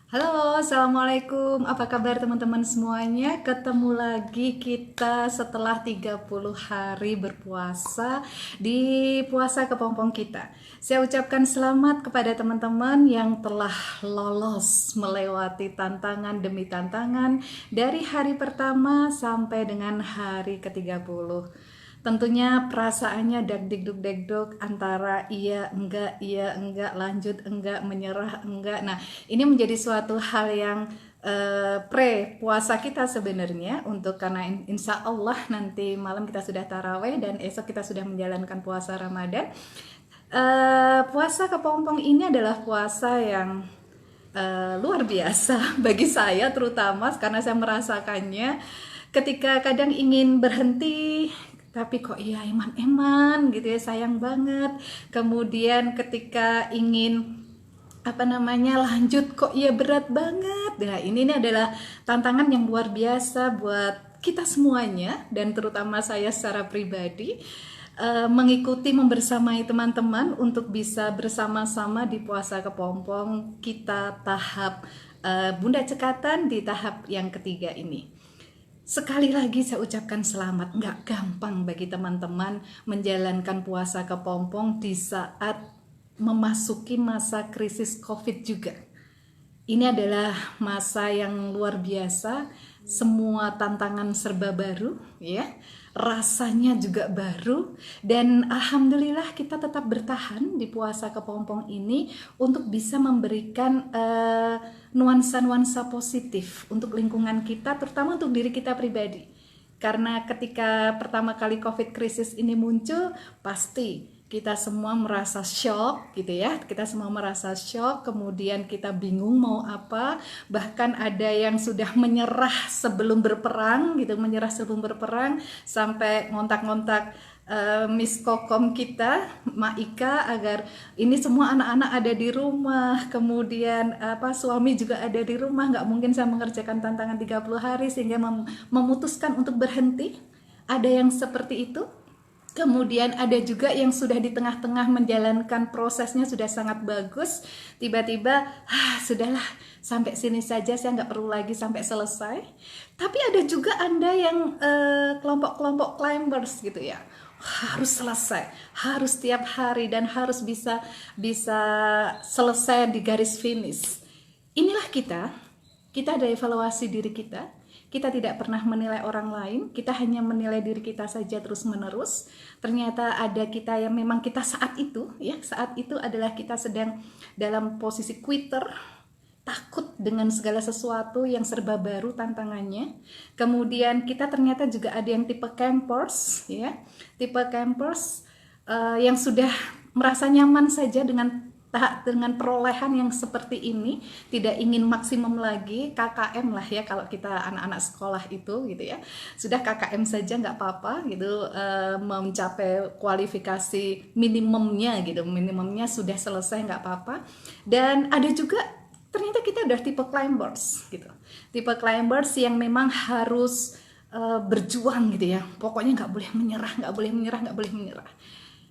Halo, Assalamualaikum. Apa kabar teman-teman semuanya? Ketemu lagi kita setelah 30 hari berpuasa di puasa kepompong kita. Saya ucapkan selamat kepada teman-teman yang telah lolos melewati tantangan demi tantangan dari hari pertama sampai dengan hari ke-30. Tentunya perasaannya dagdikduk antara iya enggak, lanjut enggak, menyerah enggak. Nah, ini menjadi suatu hal yang pre puasa kita sebenarnya, untuk karena insya Allah nanti malam kita sudah taraweh dan esok kita sudah menjalankan puasa Ramadan. Puasa kepompong ini adalah puasa yang luar biasa bagi saya, terutama karena saya merasakannya ketika kadang ingin berhenti tapi kok iya eman-eman gitu ya, sayang banget. Kemudian ketika ingin lanjut kok iya berat banget. Nah, ini adalah tantangan yang luar biasa buat kita semuanya, dan terutama saya secara pribadi mengikuti, membersamai teman-teman untuk bisa bersama-sama di puasa kepompong kita tahap Bunda Cekatan di tahap yang ketiga ini. Sekali lagi saya ucapkan selamat. Nggak gampang bagi teman-teman menjalankan puasa kepompong di saat memasuki masa krisis COVID juga. Ini adalah masa yang luar biasa, semua tantangan serba baru, ya. Rasanya juga baru, dan alhamdulillah kita tetap bertahan di puasa kepompong ini untuk bisa memberikan nuansa-nuansa positif untuk lingkungan kita, terutama untuk diri kita pribadi. Karena ketika pertama kali COVID krisis ini muncul, pasti kita semua merasa shock gitu ya, kita semua merasa shock, kemudian kita bingung mau apa, bahkan ada yang sudah menyerah sebelum berperang gitu, sampai ngontak-ngontak Miss Kokom kita, Maika, agar ini semua anak-anak ada di rumah, kemudian suami juga ada di rumah, nggak mungkin saya mengerjakan tantangan 30 hari sehingga memutuskan untuk berhenti. Ada yang seperti itu. Kemudian ada juga yang sudah di tengah-tengah menjalankan prosesnya sudah sangat bagus, tiba-tiba sudahlah sampai sini saja, saya nggak perlu lagi sampai selesai. Tapi ada juga Anda yang kelompok-kelompok climbers gitu ya, harus selesai, harus tiap hari, dan harus bisa selesai di garis finish. Inilah kita ada evaluasi diri kita. Kita tidak pernah menilai orang lain, kita hanya menilai diri kita saja terus-menerus. Ternyata ada kita yang memang kita saat itu adalah kita sedang dalam posisi quitter, takut dengan segala sesuatu yang serba baru tantangannya. Kemudian kita ternyata juga ada yang tipe campers, ya, tipe campers yang sudah merasa nyaman saja dengan perolehan yang seperti ini, tidak ingin maksimum lagi, KKM lah ya kalau kita anak-anak sekolah itu gitu ya, sudah KKM saja nggak apa-apa gitu, mencapai kualifikasi minimumnya sudah selesai nggak apa-apa. Dan ada juga ternyata kita udah tipe climbers gitu, tipe climbers yang memang harus berjuang gitu ya, pokoknya nggak boleh menyerah.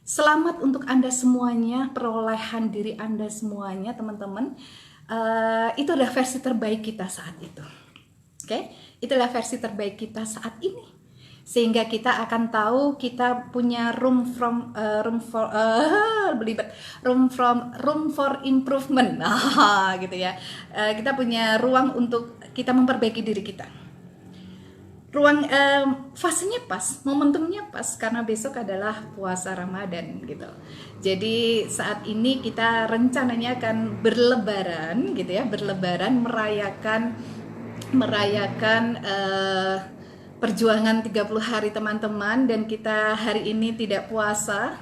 Selamat untuk Anda semuanya, perolehan diri Anda semuanya, teman-teman. Itu adalah versi terbaik kita saat itu. Oke, itulah versi terbaik kita saat ini. Sehingga kita akan tahu kita punya room for improvement. Gitu ya. Kita punya ruang untuk kita memperbaiki diri kita. Ruang fasenya pas, momentumnya pas, karena besok adalah puasa Ramadan gitu. Jadi saat ini kita rencananya akan berlebaran gitu ya, merayakan perjuangan 30 hari teman-teman, dan kita hari ini tidak puasa.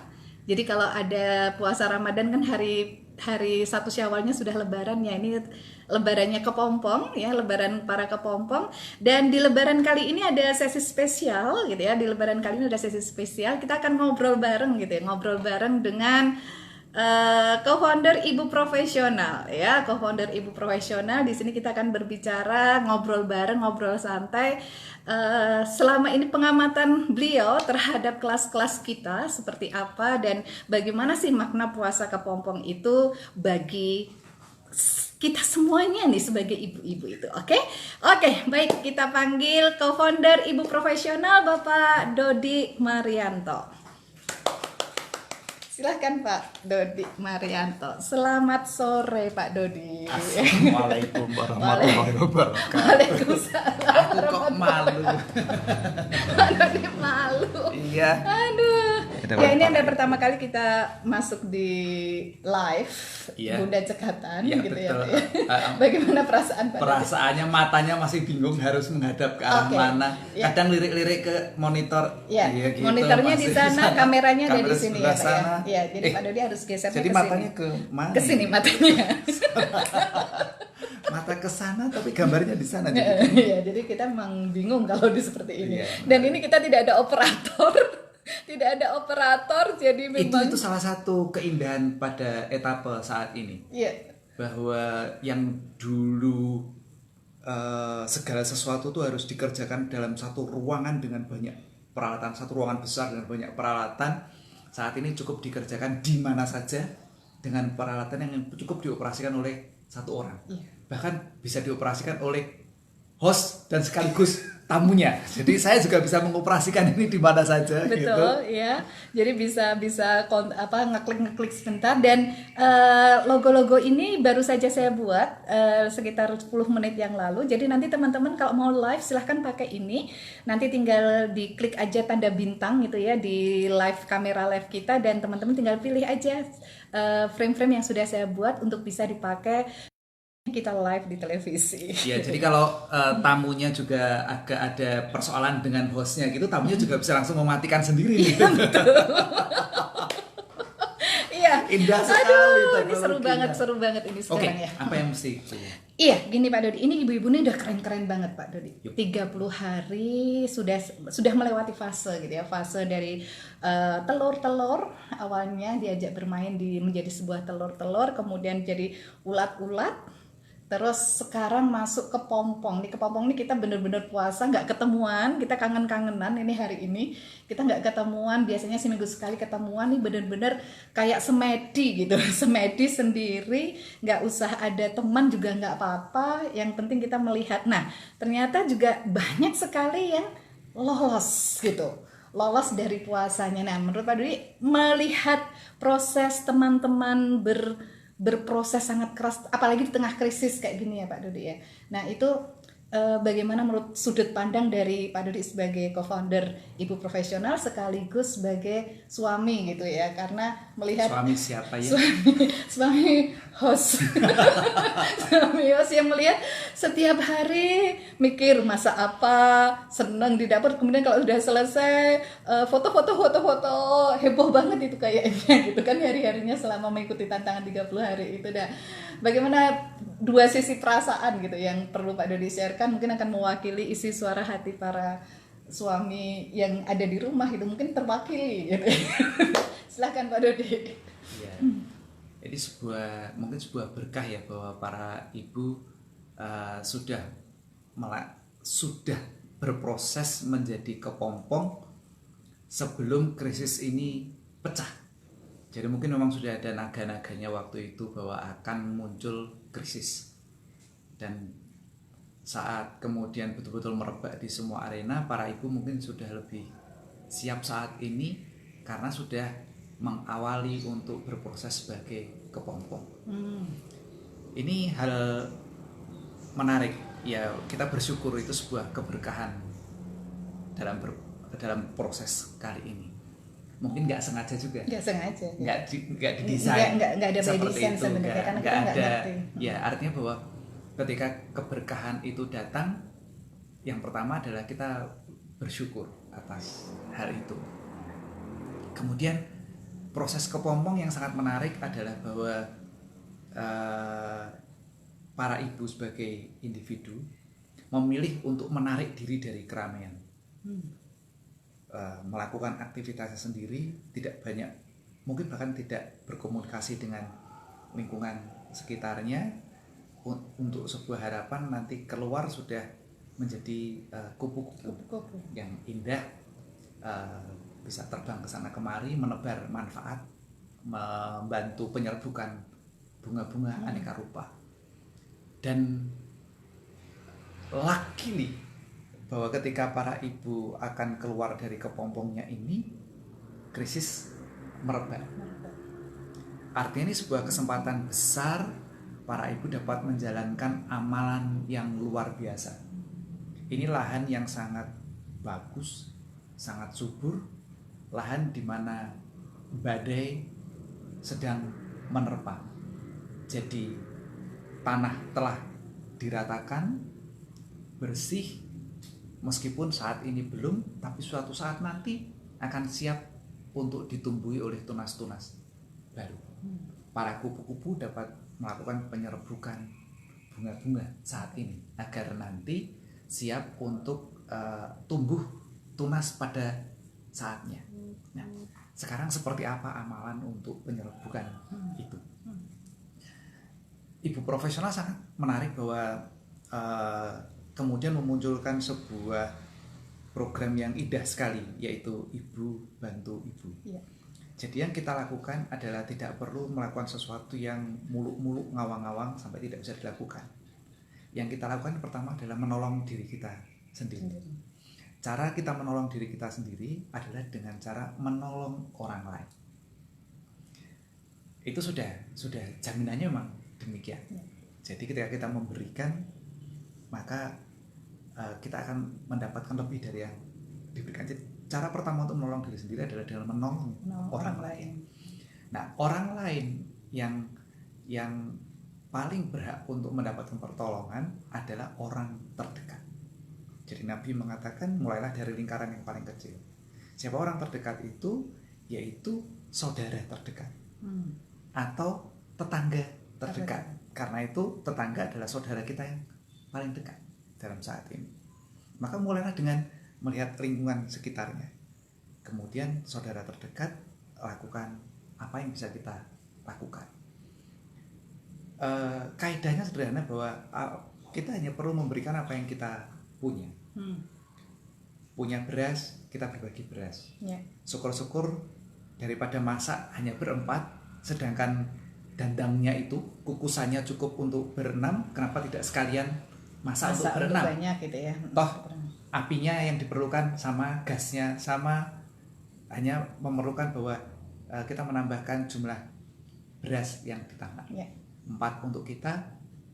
Jadi kalau ada puasa Ramadan kan hari 1 Syawalnya sudah lebaran ya, ini lebarannya kepompong ya, lebaran para kepompong. Dan di lebaran kali ini ada sesi spesial gitu ya, kita akan ngobrol bareng gitu ya, ngobrol bareng dengan co-founder Ibu Profesional ya, co-founder Ibu Profesional. Di sini kita akan berbicara, ngobrol bareng, ngobrol santai. Selama ini pengamatan beliau terhadap kelas-kelas kita seperti apa, dan bagaimana sih makna puasa kepompong itu bagi kita semuanya nih sebagai ibu-ibu itu. Oke? Oke, baik, kita panggil co-founder Ibu Profesional Bapak Dodi Marianto. Silahkan Pak Dodi Marianto. Selamat sore Pak Dodi. Assalamualaikum warahmatullahi wabarakatuh. Waalaikumsalam. Aku kok malu. Pak Dodi malu. Iya. Aduh. Ya ini ada pertama kali kita masuk di live Iya. Bunda Cekatan Iya, gitu betul. ya. Bagaimana perasaan Pak Dodi? Perasaannya matanya masih bingung harus menghadap ke arah Oke. mana. Ya. Kadang lirik-lirik ke monitor. Ya, Iya, gitu, monitornya di masih sana, kameranya ada di kamera sini ya sebelah Pak ya. sana. Iya, jadi Pak Dodi harus gesernya Jadi ke matanya sini. ke mana? Ke sini matanya. Mata ke sana tapi gambarnya di sana. Iya, jadi kita memang bingung kalau di seperti ini. Iya. Dan ini kita tidak ada operator. Tidak ada operator, jadi memang Itu salah satu keindahan pada etapa saat ini. Iya. Bahwa yang dulu segala sesuatu itu harus dikerjakan dalam satu ruangan dengan banyak peralatan, satu ruangan besar dengan banyak peralatan. Saat ini cukup dikerjakan di mana saja dengan peralatan yang cukup dioperasikan oleh satu orang. Iya. Bahkan bisa dioperasikan oleh host dan sekaligus tamunya. Jadi saya juga bisa mengoperasikan ini di mana saja. Betul, gitu. ya. Jadi bisa ngeklik sebentar dan logo-logo ini baru saja saya buat sekitar 10 menit yang lalu. Jadi nanti teman-teman kalau mau live silahkan pakai ini. Nanti tinggal diklik aja tanda bintang gitu ya di kamera live kita dan teman-teman tinggal pilih aja frame-frame yang sudah saya buat untuk bisa dipakai kita live di televisi. Ya, jadi kalau tamunya juga agak ada persoalan dengan hostnya gitu, tamunya juga bisa langsung mematikan sendiri. Iya, betul. Iya. Indah sekali. Aduh, ini seru banget ini sekarang ya. Apa yang mesti? Iya, gini Pak Dodi, ini ibu-ibu ini udah keren-keren banget Pak Dodi. 30 hari sudah melewati fase gitu ya, fase dari telur-telur awalnya diajak bermain menjadi sebuah telur-telur, kemudian jadi ulat-ulat. Terus sekarang masuk ke pompong. Di kepompong ini kita bener-bener puasa, nggak ketemuan, kita kangen-kangenan ini hari ini. Kita nggak ketemuan, biasanya seminggu sekali ketemuan nih bener-bener kayak semedi gitu. Semedi sendiri, nggak usah ada teman juga nggak apa-apa. Yang penting kita melihat. Nah, ternyata juga banyak sekali yang lolos gitu. Lolos dari puasanya. Nah, menurut Pak Dodi, melihat proses teman-teman berproses sangat keras, apalagi di tengah krisis kayak gini ya Pak Dodi ya. Nah itu bagaimana menurut sudut pandang dari Pak Dodi sebagai co-founder Ibu Profesional sekaligus sebagai suami gitu ya, karena melihat Suami siapa ya? Suami host. Suami host yang melihat setiap hari mikir masak apa, seneng di dapur, kemudian kalau udah selesai foto-foto heboh banget itu kayaknya gitu kan hari-harinya selama mengikuti tantangan 30 hari itu dah. Bagaimana dua sisi perasaan gitu yang perlu Pak Dodi sharekan, mungkin akan mewakili isi suara hati para suami yang ada di rumah itu mungkin terwakili gitu. Silahkan Pak Dodi. Ya. Jadi mungkin sebuah berkah ya bahwa para ibu sudah berproses menjadi kepompong sebelum krisis ini pecah. Jadi mungkin memang sudah ada naga-naganya waktu itu bahwa akan muncul krisis. Dan saat kemudian betul-betul merebak di semua arena, para ibu mungkin sudah lebih siap saat ini karena sudah mengawali untuk berproses sebagai kepompong. Ini hal menarik ya, kita bersyukur itu sebuah keberkahan dalam proses kali ini. Mungkin nggak sengaja juga. Nggak sengaja. Nggak didesain. Nggak ada by design sebenarnya karena kita nggak ngerti. Ya artinya bahwa ketika keberkahan itu datang, yang pertama adalah kita bersyukur atas hal itu. Kemudian proses kepompong yang sangat menarik adalah bahwa para ibu sebagai individu memilih untuk menarik diri dari keramaian. Melakukan aktivitasnya sendiri, tidak banyak, mungkin bahkan tidak berkomunikasi dengan lingkungan sekitarnya, untuk sebuah harapan nanti keluar sudah menjadi kupu-kupu yang indah, bisa terbang ke sana kemari, menebar manfaat, membantu penyerbukan bunga-bunga aneka rupa. Dan luckily bahwa ketika para ibu akan keluar dari kepompongnya ini, krisis merebak. Artinya ini sebuah kesempatan besar para ibu dapat menjalankan amalan yang luar biasa. Ini lahan yang sangat bagus, sangat subur, lahan di mana badai sedang menerpa. Jadi tanah telah diratakan, bersih, meskipun saat ini belum, tapi suatu saat nanti akan siap untuk ditumbuhi oleh tunas-tunas baru. Para kupu-kupu dapat melakukan penyerbukan bunga-bunga saat ini agar nanti siap untuk tumbuh tunas pada saatnya. Nah, sekarang seperti apa amalan untuk penyerbukan itu? Ibu profesional sangat menarik bahwa kemudian memunculkan sebuah program yang indah sekali, yaitu Ibu Bantu Ibu. Ya. Jadi yang kita lakukan adalah tidak perlu melakukan sesuatu yang muluk-muluk, ngawang-ngawang sampai tidak bisa dilakukan. Yang kita lakukan pertama adalah menolong diri kita sendiri. Cara kita menolong diri kita sendiri adalah dengan cara menolong orang lain. Itu sudah jaminannya memang demikian. Jadi ketika kita memberikan, maka kita akan mendapatkan lebih dari yang diberikan. Jadi, cara pertama untuk menolong diri sendiri adalah dengan menolong orang lain. Nah, orang lain yang paling berhak untuk mendapatkan pertolongan adalah orang terdekat. Jadi Nabi mengatakan mulailah dari lingkaran yang paling kecil. Siapa orang terdekat itu? Yaitu saudara terdekat atau tetangga terdekat. Karena itu tetangga adalah saudara kita yang paling dekat dalam saat ini. Maka mulailah dengan melihat lingkungan sekitarnya. Kemudian saudara terdekat, lakukan apa yang bisa kita lakukan. Kaidahnya sederhana bahwa kita hanya perlu memberikan apa yang kita punya. Punya beras, kita berbagi beras. Syukur-syukur daripada masak hanya berempat, sedangkan dandangnya itu, kukusannya cukup untuk berenam, kenapa tidak sekalian masak untuk berenam? Banyak gitu ya. Toh apinya yang diperlukan sama, gasnya sama, hanya memerlukan bahwa kita menambahkan jumlah beras yang ditambah. 4 untuk kita,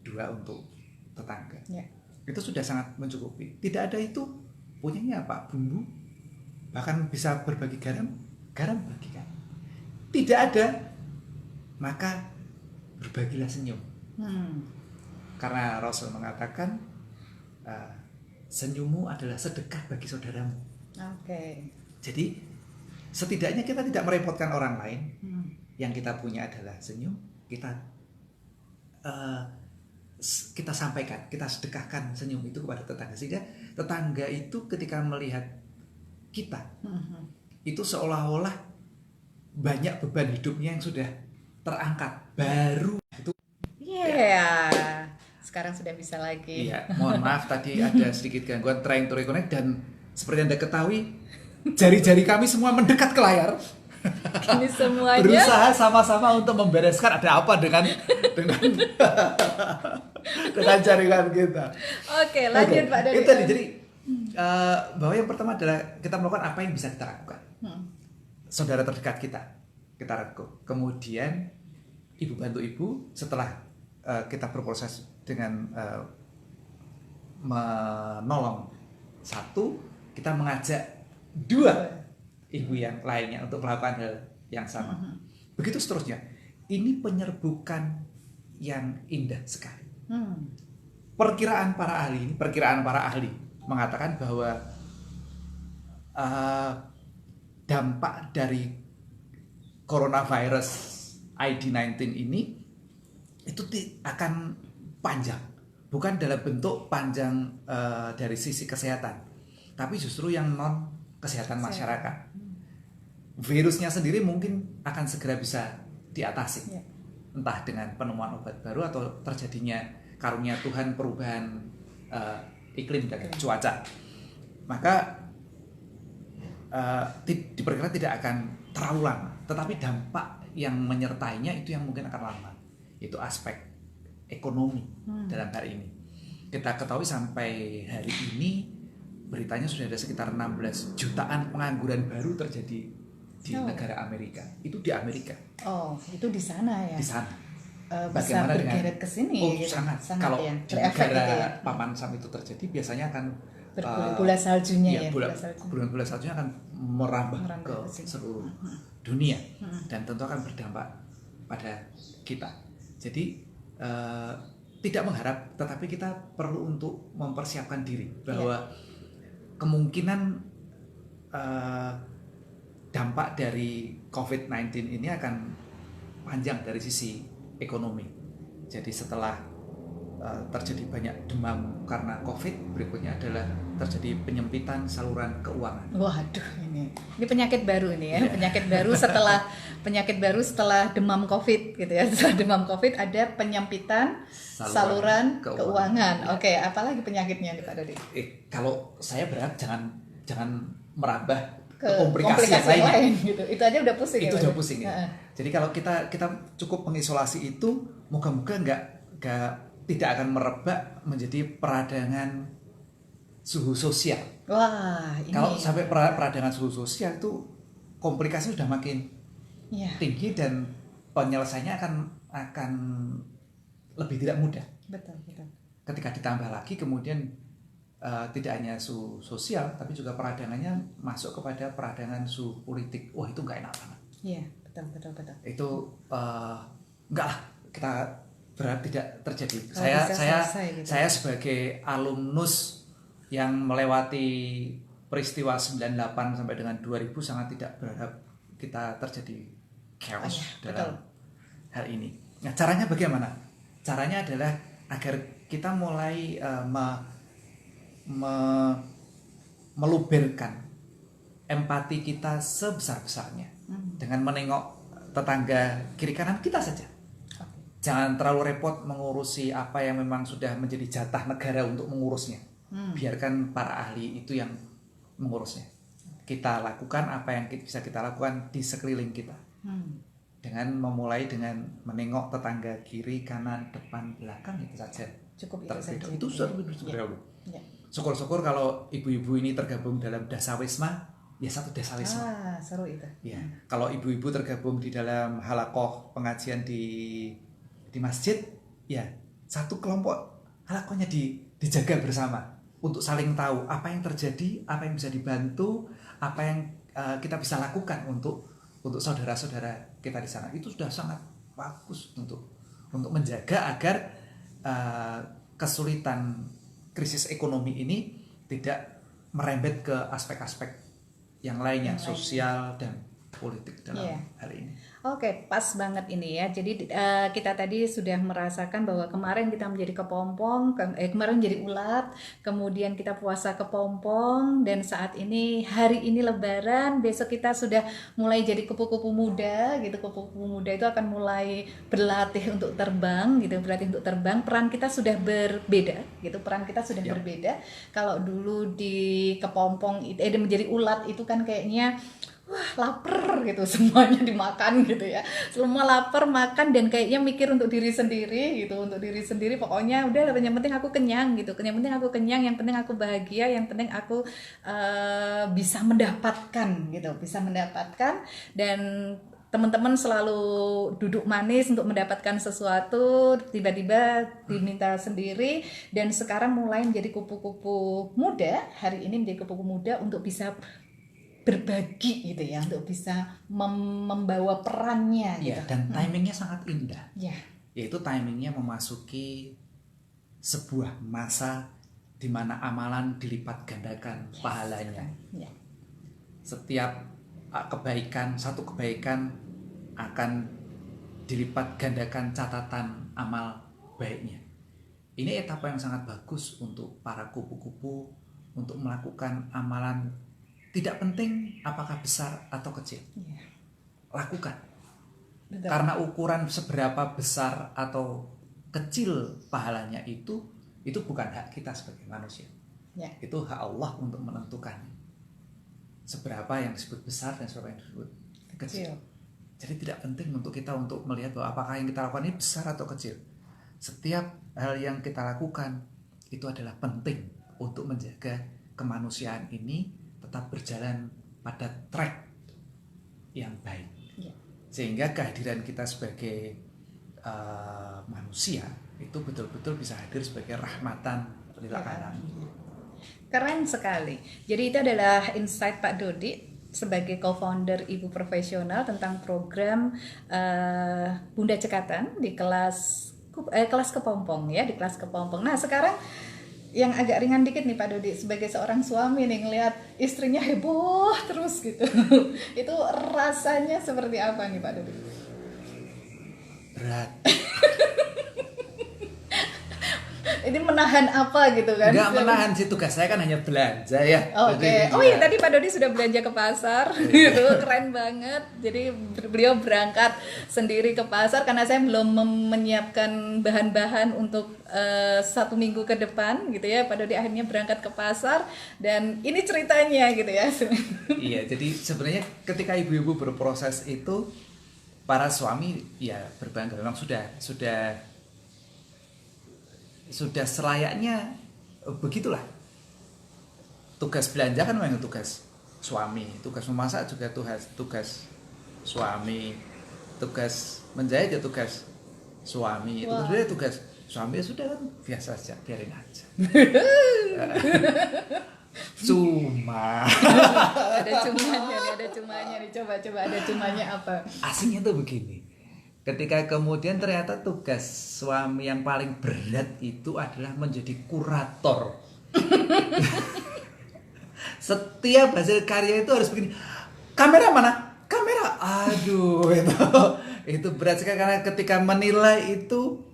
2 untuk tetangga. Itu sudah sangat mencukupi. Tidak ada itu, punyanya apa? Bumbu, bahkan bisa berbagi garam bagikan. Tidak ada, maka berbagilah senyum. Karena Rasul mengatakan senyummu adalah sedekah bagi saudaramu. Jadi setidaknya kita tidak merepotkan orang lain. Yang kita punya adalah senyum. Kita sampaikan, kita sedekahkan senyum itu kepada tetangga, sehingga tetangga itu ketika melihat kita itu seolah-olah banyak beban hidupnya yang sudah terangkat baru itu. Sekarang sudah bisa lagi. Iya, mohon maaf tadi ada sedikit gangguan trying to reconnect, dan seperti Anda ketahui jari-jari kami semua mendekat ke layar. Ini semuanya berusaha sama-sama untuk membereskan ada apa dengan jaringan kita. Oke, lanjut Pak Dodi. Itu tadi, jadi bahwa yang pertama adalah kita melakukan apa yang bisa kita lakukan. Saudara terdekat kita rangkul. Kemudian Ibu Bantu Ibu, setelah kita berproses dengan menolong satu, kita mengajak 2 ibu yang lainnya untuk melakukan hal yang sama. Begitu seterusnya. Ini penyerbukan yang indah sekali. Perkiraan para ahli mengatakan bahwa dampak dari coronavirus ID-19 ini itu akan panjang, bukan dalam bentuk panjang dari sisi kesehatan, tapi justru yang non kesehatan masyarakat. Virusnya sendiri mungkin akan segera bisa diatasi, entah dengan penemuan obat baru atau terjadinya karunia Tuhan perubahan iklim dan cuaca. Maka diperkirakan tidak akan terlalu lama, tetapi dampak yang menyertainya itu yang mungkin akan lama. Itu aspek ekonomi dalam hari ini. Kita ketahui sampai hari ini beritanya sudah ada sekitar 16 jutaan pengangguran baru terjadi di negara Amerika. Itu di Amerika. Oh, itu di sana ya. Di sana. Bisa bergeret ke sini. Oh, gitu. sangat. Kalau ya. di negara papan Sam itu terjadi, biasanya akan bola saljunya ya. Bola saljunya akan merambah ke seluruh dunia dan tentu akan berdampak pada kita. Jadi tidak mengharap, tetapi kita perlu untuk mempersiapkan diri bahwa kemungkinan dampak dari COVID-19 ini akan panjang dari sisi ekonomi. Jadi setelah terjadi banyak demam karena COVID, berikutnya adalah terjadi penyempitan saluran keuangan. Waduh, ini penyakit baru ini ya, penyakit baru setelah demam COVID gitu ya. Setelah demam COVID ada penyempitan saluran keuangan. Oke, apalagi penyakitnya nih Pak Dodi? Kalau saya berharap jangan merambah ke komplikasi yang lain gitu. Itu aja udah pusing. Itu udah pusing ya. Jadi kalau kita cukup mengisolasi itu, moga-moga tidak akan merebak menjadi peradangan suhu sosial. Wah, ini kalau sampai peradangan suhu sosial itu komplikasi sudah makin tinggi dan penyelesaiannya akan lebih tidak mudah. Betul. Ketika ditambah lagi kemudian tidak hanya suhu sosial tapi juga peradangannya masuk kepada peradangan suhu politik. Wah, itu nggak enak banget. Iya, betul. Itu enggak lah, kita berharap tidak terjadi. Saya sebagai alumnus yang melewati peristiwa 98 sampai dengan 2000 sangat tidak berharap kita terjadi chaos dalam hal ini. Nah, caranya bagaimana? Caranya adalah agar kita mulai meluberkan empati kita sebesar-besarnya dengan menengok tetangga kiri kanan kita saja. Jangan terlalu repot mengurusi apa yang memang sudah menjadi jatah negara untuk mengurusnya. Biarkan para ahli itu yang mengurusnya. Kita lakukan apa yang bisa kita lakukan di sekeliling kita. Dengan memulai dengan menengok tetangga kiri, kanan, depan, belakang itu saja. Cukup itu saja. Itu sudah Syukur-syukur kalau ibu-ibu ini tergabung dalam dasawisma, ya satu dasawisma. Seru itu. Ya, kalau ibu-ibu tergabung di dalam halakoh pengajian di masjid, ya satu kelompok halakohnya dijaga bersama untuk saling tahu apa yang terjadi, apa yang bisa dibantu, apa yang kita bisa lakukan untuk saudara-saudara kita di sana. Itu sudah sangat bagus untuk menjaga agar kesulitan krisis ekonomi ini tidak merembet ke aspek-aspek yang lainnya, sosial dan politik dalam hal ini. Oke, pas banget ini ya. Jadi kita tadi sudah merasakan bahwa kemarin kita menjadi kepompong, kemarin menjadi ulat, kemudian kita puasa kepompong, dan saat ini hari ini Lebaran, besok kita sudah mulai jadi kupu-kupu muda gitu. Kupu-kupu muda itu akan mulai berlatih untuk terbang gitu, Peran kita sudah berbeda gitu. Berbeda. Kalau dulu di kepompong menjadi ulat itu kan kayaknya wah lapar gitu, semuanya dimakan gitu ya, semua lapar makan dan kayaknya mikir untuk diri sendiri gitu, pokoknya udah yang penting aku kenyang gitu, yang penting aku bahagia, yang penting aku bisa mendapatkan dan teman-teman selalu duduk manis untuk mendapatkan sesuatu, tiba-tiba diminta sendiri, dan sekarang mulai menjadi kupu-kupu muda, hari ini menjadi kupu-kupu muda untuk bisa berbagi gitu ya, untuk bisa membawa perannya gitu. Dan timingnya sangat indah. Yaitu timingnya memasuki sebuah masa di mana amalan dilipat gandakan pahalanya. Setiap satu kebaikan akan dilipat gandakan catatan amal baiknya. Ini etapa yang sangat bagus untuk para kupu-kupu untuk melakukan amalan. Tidak penting apakah besar atau kecil, lakukan. Betul. Karena ukuran seberapa besar atau kecil pahalanya itu bukan hak kita sebagai manusia. Itu hak Allah untuk menentukan seberapa yang disebut besar dan seberapa yang disebut kecil. Jadi tidak penting untuk kita untuk melihat bahwa apakah yang kita lakukan ini besar atau kecil. setiap hal yang kita lakukan itu adalah penting untuk menjaga kemanusiaan ini tetap berjalan pada track yang baik. Ya. Sehingga kehadiran kita sebagai manusia itu betul-betul bisa hadir sebagai rahmatan lil alamin. Keren sekali. Jadi itu adalah insight Pak Dodi sebagai co-founder Ibu Profesional tentang program Bunda Cekatan di kelas kepompong ya, di kelas kepompong. Nah, sekarang yang agak ringan dikit nih Pak Dodi, sebagai seorang suami nih ngelihat istrinya heboh terus gitu. Itu rasanya seperti apa nih Pak Dodi? Berat. Ini menahan apa gitu kan? Enggak menahan sih, tugas saya kan hanya belanja ya. Oke. Oh iya, tadi Pak Dodi sudah belanja ke pasar gitu, keren banget. Jadi beliau berangkat sendiri ke pasar karena saya belum menyiapkan bahan-bahan untuk 1 minggu ke depan gitu ya. Pak Dodi akhirnya berangkat ke pasar dan ini ceritanya gitu ya. Iya, jadi sebenarnya ketika ibu-ibu berproses itu para suami ya berbangga, memang sudah selayaknya begitulah. Tugas belanja kan memang tugas suami, tugas memasak juga tugas suami, tugas menjahit ya tugas suami, Wow. tugas suami ya sudah kan biasa saja, biarin aja. Cuma ada cumanya nih, coba ada cumanya apa? aslinya tuh begini. Ketika kemudian ternyata tugas suami yang paling berat itu adalah menjadi kurator. Setiap hasil karya itu harus begini. Kamera mana? Kamera. Aduh, itu berat sekali karena ketika menilai itu,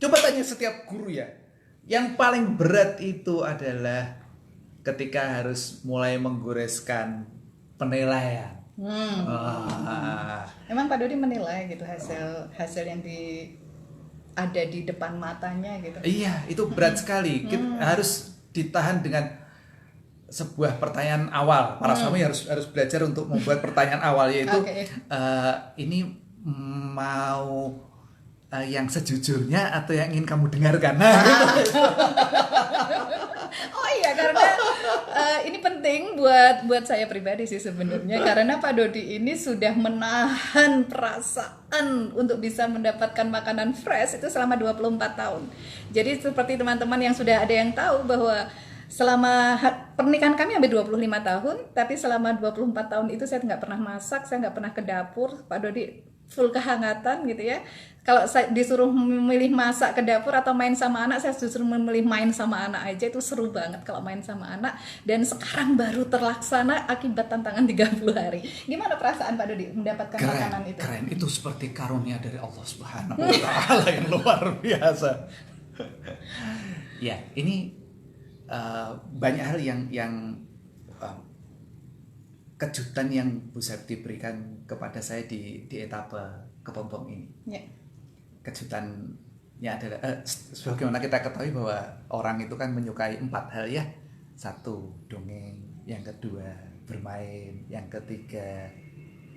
coba tanya setiap guru ya. Yang paling berat itu adalah ketika harus mulai menggoreskan penilaian. Emang Pak Dodi menilai gitu hasil yang ada di depan matanya gitu. Iya, itu berat sekali. Kita harus ditahan dengan sebuah pertanyaan awal. Para suami harus belajar untuk membuat pertanyaan awal, yaitu ini mau yang sejujurnya atau yang ingin kamu dengarkan. Nah, gitu. Oh iya, karena ini penting buat saya pribadi sih sebenarnya, karena Pak Dodi ini sudah menahan perasaan untuk bisa mendapatkan makanan fresh itu selama 24 tahun. Jadi seperti teman-teman yang sudah ada yang tahu bahwa selama pernikahan kami hampir 25 tahun, tapi selama 24 tahun itu saya nggak pernah masak, saya nggak pernah ke dapur. Pak Dodi full kehangatan gitu ya. Kalau saya disuruh memilih masak ke dapur atau main sama anak, saya justru memilih main sama anak aja. Itu seru banget kalau main sama anak. Dan sekarang baru terlaksana akibat tantangan 30 hari. Gimana perasaan Pak Dodi mendapatkan makanan itu? Keren, itu seperti karunia dari Allah Subhanahu wa Ta'ala yang luar biasa. Ya, ini banyak hal yang kejutan yang Bu Septi berikan kepada saya di etapa kepompong ini. Ya. Kejutannya adalah sebagaimana kita ketahui bahwa orang itu kan menyukai 4 hal ya. 1, dongeng, yang kedua bermain, yang ketiga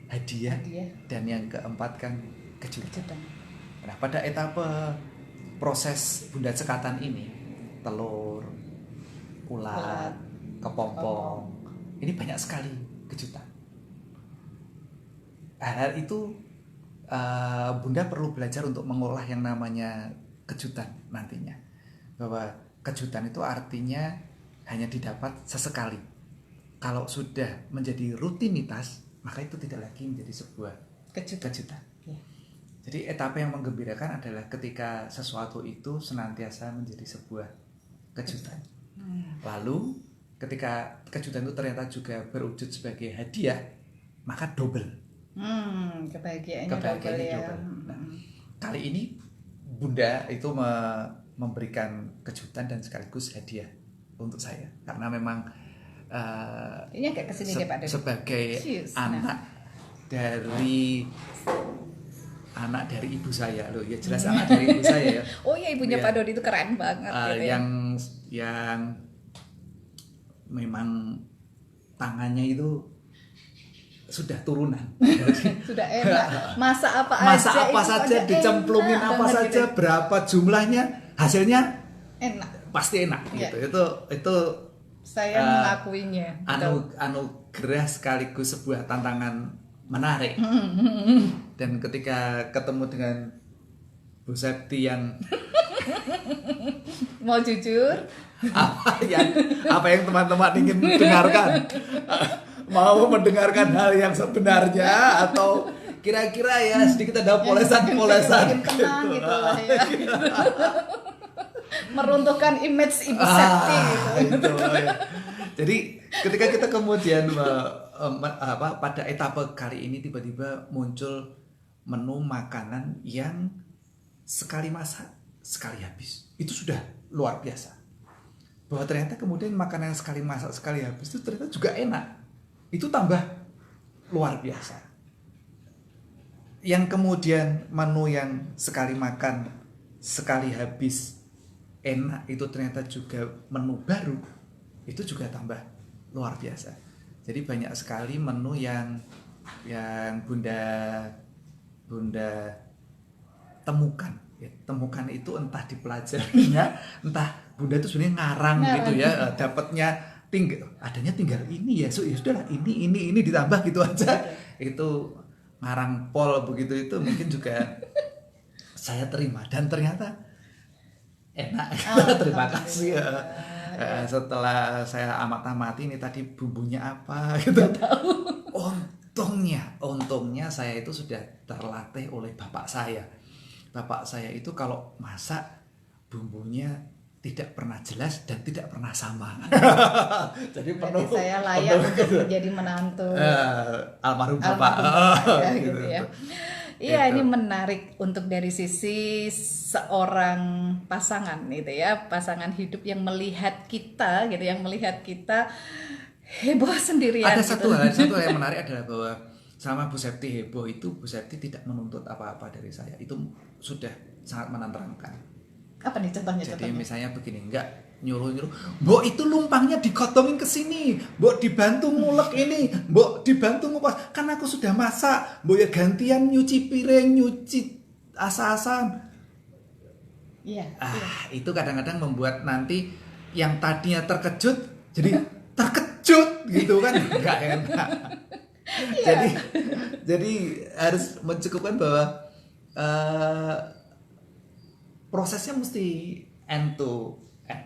hadiah. Dan yang keempat kan kejutan. Nah, pada etapa proses Bunda Cekatan ini, telur, ulat, kepompong, ini banyak sekali kejutan. Hal itu Bunda perlu belajar untuk mengolah yang namanya kejutan nantinya. Bahwa kejutan itu artinya hanya didapat sesekali. Kalau sudah menjadi rutinitas, maka itu tidak lagi menjadi sebuah kejutan. Ya. Jadi etapa yang menggembirakan adalah ketika sesuatu itu senantiasa menjadi sebuah kejutan. Lalu ketika kejutan itu ternyata juga berwujud sebagai hadiah, maka double. Kebahagiaannya Kebahagiaannya double ya. double. Nah, kali ini Bunda itu memberikan kejutan dan sekaligus hadiah untuk saya, karena memang Ini agak kesini deh Pak Dodi. sebagai anak dari ibu saya loh, ya jelas anak dari ibu saya ya. Oh iya, ibunya Pak Dodi itu keren banget gitu ya. Yang memang tangannya itu sudah turunan. Sudah enak. Masak apa Masak aja apa itu saja, pada dicemplungin enak apa banget saja, gitu. berapa jumlahnya, hasilnya Enak. pasti enak Iya. gitu. Itu Saya mengakuinya. Betul. anugerah sekaligus sebuah tantangan menarik. Dan ketika ketemu dengan Bu Septi yang Mau jujur, apa yang teman-teman ingin dengarkan, mau mendengarkan hal yang sebenarnya atau kira-kira ya sedikit ada polesan-polesan bikin tenang gitu lah ya. Meruntuhkan image Ibu Septi gitu. Itu, ya. Jadi ketika kita kemudian pada etape kali ini tiba-tiba muncul menu makanan yang sekali masak sekali habis, itu sudah luar biasa. Bahwa ternyata kemudian makanan yang sekali masak sekali habis itu ternyata juga enak, itu tambah luar biasa. Yang kemudian menu yang sekali makan sekali habis enak itu ternyata juga menu baru, itu juga tambah luar biasa. Jadi banyak sekali menu yang Bunda temukan ya, temukan itu entah dipelajarinya, entah Bunda itu sebenarnya ngarang gitu ya, dapatnya adanya tinggal ini ya, ya sudahlah ini ditambah gitu aja. Itu ngarang pol begitu, itu mungkin juga saya terima dan ternyata enak. Terima kasih ya. Setelah saya amati ini tadi bumbunya apa gitu. Untungnya saya itu sudah terlatih oleh bapak saya. Bapak saya itu kalau masak bumbunya tidak pernah jelas dan tidak pernah sama. Jadi Berarti saya layak untuk menjadi menantu almarhum bapak. Ya, gitu ya. Iya, ini menarik untuk dari sisi seorang pasangan gitu ya, pasangan hidup yang melihat kita gitu, yang melihat kita heboh sendirian. Ada gitu. satu hal yang menarik adalah bahwa sama Bu Septi heboh itu, Bu Septi tidak menuntut apa-apa dari saya. Itu sudah sangat menenteramkan. Apa nih contohnya? Jadi misalnya begini, enggak nyuruh, mbok itu lumpangnya digotongin ke sini, mbok dibantu ngulek ini, mbok dibantu ngupas, kan aku sudah masak, mbok ya gantian nyuci piring, nyuci asa-asan. Iya. Itu kadang-kadang membuat nanti yang tadinya terkejut jadi terkejut gitu kan, enggak enak. Jadi harus mencukupkan bahwa prosesnya mesti end to end.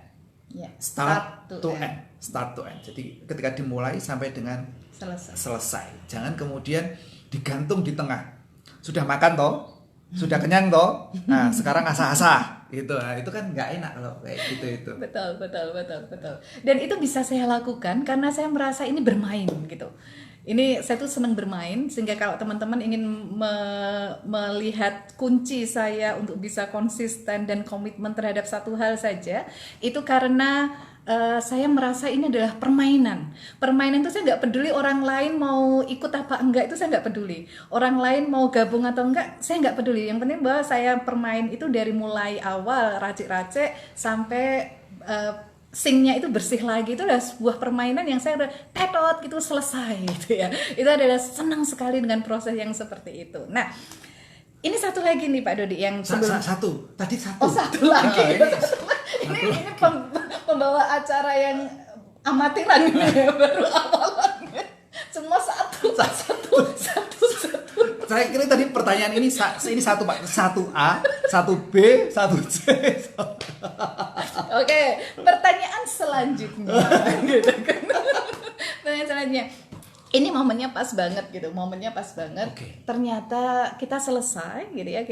Ya, Start to end. Jadi ketika dimulai sampai dengan selesai. Jangan kemudian digantung di tengah. Sudah makan toh? Sudah kenyang toh? Nah, sekarang asah-asah gitu. Nah, itu kan nggak enak kalau kayak gitu itu. Betul. Dan itu bisa saya lakukan karena saya merasa ini bermain gitu. Ini saya tuh senang bermain, sehingga kalau teman-teman ingin melihat kunci saya untuk bisa konsisten dan komitmen terhadap satu hal saja, itu karena saya merasa ini adalah permainan. Permainan itu saya nggak peduli orang lain mau ikut apa enggak, itu saya nggak peduli. Orang lain mau gabung atau enggak, saya nggak peduli. Yang penting bahwa saya permain itu dari mulai awal racik-racik sampai singnya itu bersih lagi, itu adalah sebuah permainan yang saya udah tetot gitu selesai gitu ya. Itu adalah senang sekali dengan proses yang seperti itu. Nah, ini satu lagi nih Pak Dodi yang satu satu lagi. Ini pembawa acara yang amatiran ini ya, baru awalannya. Semua satu. Saya kira tadi pertanyaan ini satu Pak, 1A, 1B, 1C. Oke, pertanyaan selanjutnya. Gitu kan. Pertanyaan selanjutnya. Ini momennya pas banget gitu, Okay. Ternyata kita selesai gitu ya,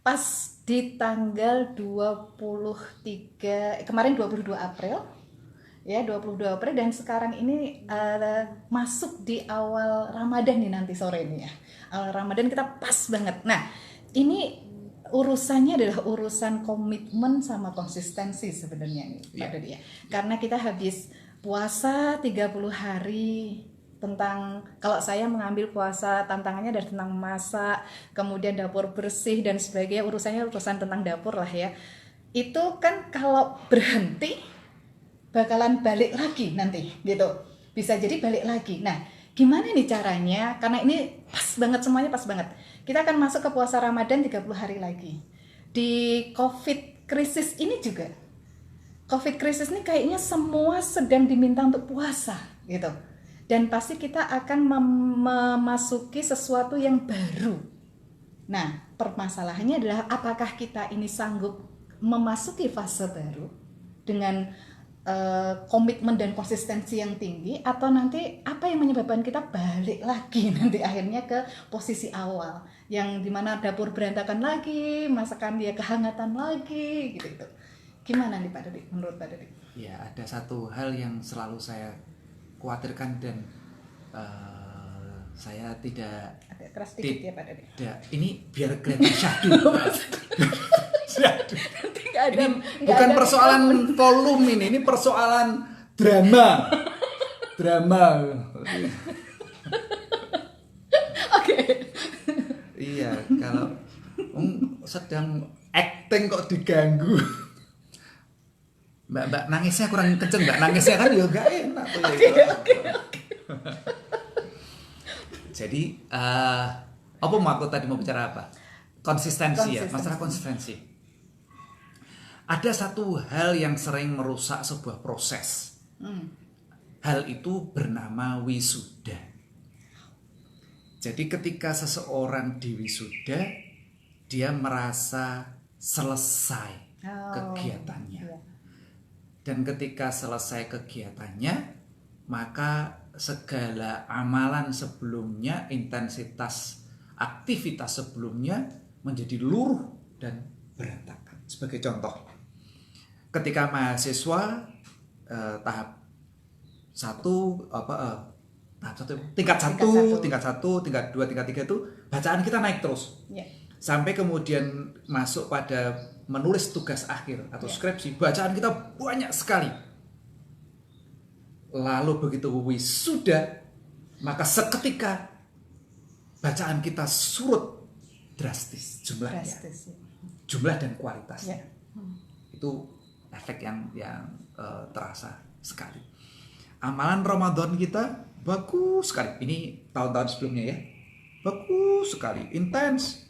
pas di tanggal 23, kemarin 22 April. Ya, 22 April dan sekarang ini masuk di awal Ramadan nih nanti sore nih ya. Awal Ramadan kita pas banget. Nah, ini urusannya adalah urusan komitmen sama konsistensi sebenarnya nih Pak Dodi ya. Karena kita habis puasa 30 hari, tentang kalau saya mengambil puasa tantangannya dari tentang masak, kemudian dapur bersih dan sebagainya, urusan tentang dapur lah ya. Itu kan kalau berhenti bakalan balik lagi nanti gitu. Bisa jadi balik lagi. Nah, gimana nih caranya? Karena ini pas banget, semuanya pas banget. Kita akan masuk ke puasa Ramadan 30 hari lagi. Di COVID krisis ini juga. COVID krisis ini kayaknya semua sedang diminta untuk puasa gitu. Dan pasti kita akan memasuki sesuatu yang baru. Nah, permasalahannya adalah apakah kita ini sanggup memasuki fase baru dengan komitmen dan konsistensi yang tinggi, atau nanti apa yang menyebabkan kita balik lagi nanti akhirnya ke posisi awal yang dimana dapur berantakan lagi, masakan dia kehangatan lagi gitu. Gimana nih Pak Dodi, menurut Pak Dodi? Ya, ada satu hal yang selalu saya khawatirkan dan saya tidak Agak keras dikit ya Pak Dodi. Ini biar kelihatan syahdu. Ini bukan persoalan volume, ini persoalan drama. Oke. Iya, kalau sedang acting kok diganggu. Mbak nangisnya kurang kenceng, Mbak nangisnya kan ya gak enak tuh. Oke. Jadi apa mau aku tadi mau bicara apa? Konsistensi ya, masalah konsistensi. Ada satu hal yang sering merusak sebuah proses. Hal itu bernama wisuda. Jadi ketika seseorang diwisuda, dia merasa selesai kegiatannya. Dan ketika selesai kegiatannya, maka segala amalan sebelumnya, intensitas aktivitas sebelumnya menjadi luruh dan berantakan. Sebagai contoh, ketika mahasiswa tingkat satu, tingkat 2, tingkat 3 itu bacaan kita naik terus. Sampai kemudian masuk pada menulis tugas akhir atau skripsi, bacaan kita banyak sekali. Lalu begitu wisuda, maka seketika bacaan kita surut drastis jumlahnya. Jumlah dan kualitasnya. Itu efek yang terasa sekali. Amalan Ramadan kita bagus sekali. Ini tahun-tahun sebelumnya ya. Bagus sekali, intens.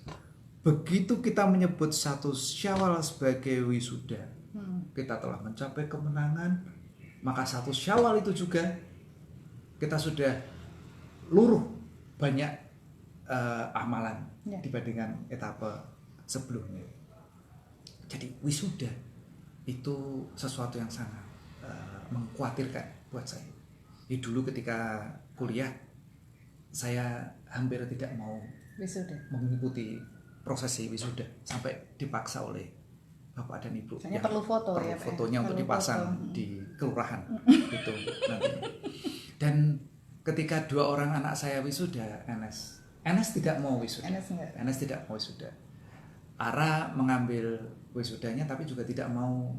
Begitu kita menyebut 1 Syawal sebagai wisuda, kita telah mencapai kemenangan. Maka 1 Syawal itu juga kita sudah luruh banyak amalan dibandingkan etapa sebelumnya. Jadi wisuda itu sesuatu yang sangat mengkhawatirkan buat saya. Dulu ketika kuliah saya hampir tidak mau mengikuti prosesi wisuda sampai dipaksa oleh bapak dan ibu. Hanya perlu foto ya, fotonya untuk dipasang di kelurahan gitu nanti. Dan ketika 2 orang anak saya wisuda, NS tidak mau wisuda. NS tidak mau wisuda. Ara mengambil wisudanya tapi juga tidak mau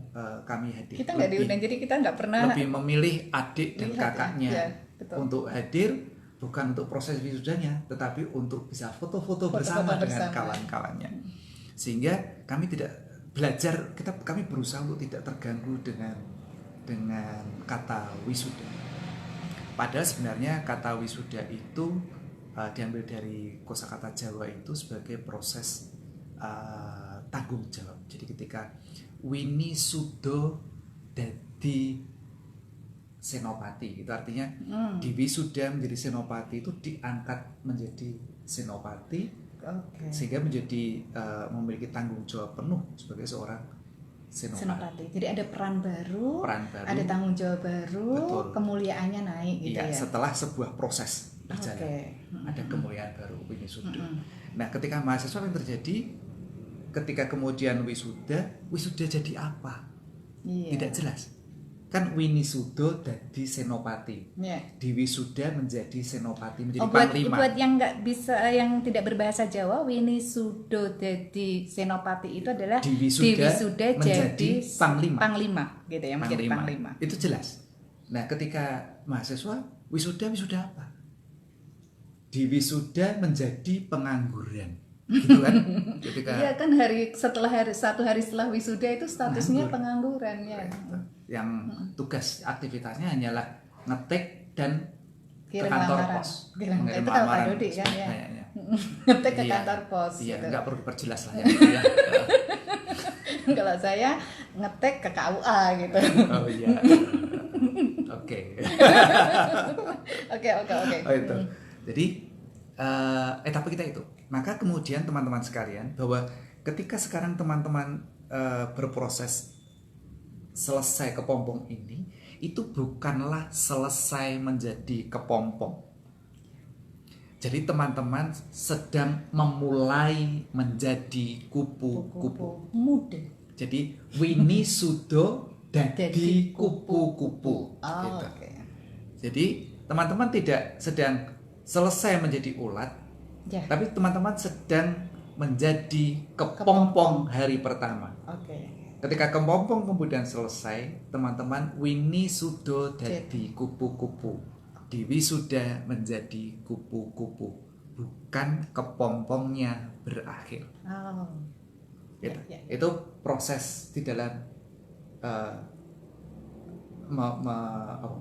kami hadir. Kita nggak diundang, jadi kita nggak pernah. Lebih memilih adik dan kakaknya untuk hadir, bukan untuk proses wisudanya, tetapi untuk bisa foto-foto bersama dengan kawan-kawannya. Sehingga kami tidak belajar, kami berusaha untuk tidak terganggu dengan kata wisuda. Padahal sebenarnya kata wisuda itu diambil dari kosakata Jawa itu sebagai proses tanggung jawab. Jadi ketika Wini Sudo dadi senopati, itu artinya diwisuda menjadi senopati, itu diangkat menjadi senopati, sehingga menjadi memiliki tanggung jawab penuh sebagai seorang senopati. Jadi ada peran baru, ada tanggung jawab baru, betul. Kemuliaannya naik gitu ya. Setelah sebuah proses berjalan, ada kemuliaan baru Wini Sudo. Nah, ketika mahasiswa yang terjadi, ketika kemudian wisuda jadi apa? Tidak jelas. Kan Wini Sudo jadi senopati, di wisuda menjadi senopati, menjadi panglima. Buat yang nggak bisa, yang tidak berbahasa Jawa, Wini Sudo jadi senopati itu adalah di wisuda jadi panglima, gitu ya, menjadi panglima. Itu jelas. Nah, ketika mahasiswa wisuda apa? Di wisuda menjadi pengangguran. Gitu kan? Iya kan, satu hari setelah wisuda itu statusnya pengangguran ya. Yang tugas aktivitasnya hanyalah ngetik dan ke Kirim kantor lamaran. pos. Itu kalau Pak Dodi kan ya. Kayaknya. Ngetik ke Iya. kantor pos Iya, gitu. nggak perlu diperjelas lah ya. Iya. Kalau saya ngetik ke KUA gitu. Oh iya. Oke. Oke. Oh itu. Jadi etapa kita itu. Maka kemudian teman-teman sekalian bahwa ketika sekarang teman-teman berproses selesai kepompong ini, itu bukanlah selesai menjadi kepompong. Jadi teman-teman sedang memulai menjadi kupu-kupu muda. Jadi Winnie sudah Dadi dadi kupu-kupu. Oh, Gitu. oke. Jadi teman-teman tidak sedang selesai menjadi ulat, Ya. tapi teman-teman sedang menjadi kepompong hari pertama. Oke. Ketika kepompong kemudian selesai, teman-teman Winnie sudah dadi kupu-kupu. Dewi sudah menjadi kupu-kupu. Bukan kepompongnya berakhir. Oh. Gitu. Ya. Itu proses di dalam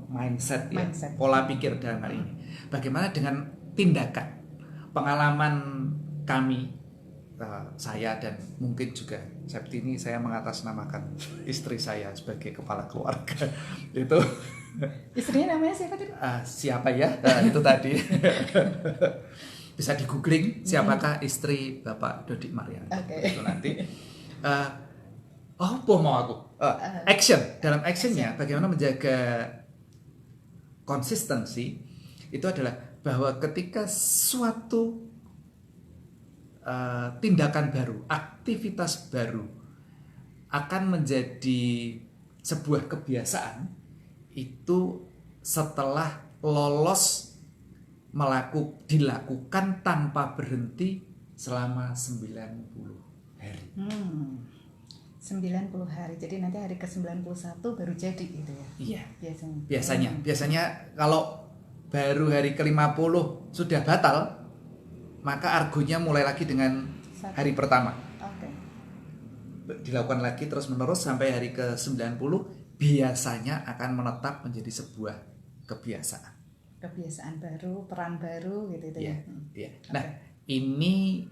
mindset, ya, Mindset. pola pikir dalam hal ini. Bagaimana dengan tindakan, pengalaman kami, saya dan mungkin juga Septi ini, saya mengatasnamakan istri saya sebagai kepala keluarga. Itu Istrinya namanya siapa tadi? siapa ya? Itu tadi bisa di googling siapakah istri Bapak Dodi Marianto. Oke. Itu nanti. Apa mau aku? Action. Dalam actionnya bagaimana menjaga konsistensi itu adalah bahwa ketika suatu tindakan baru, aktivitas baru akan menjadi sebuah kebiasaan itu setelah lolos dilakukan tanpa berhenti selama 90 hari. 90 hari. Jadi nanti hari ke-91 baru jadi gitu ya. Iya. Biasanya. Biasanya kalau baru hari ke-50 sudah batal, maka argonya mulai lagi dengan hari pertama. Oke. Dilakukan lagi terus menerus sampai hari ke-90 biasanya akan menetap menjadi sebuah kebiasaan. Kebiasaan baru, peran baru gitu ya. Iya. Nah, ini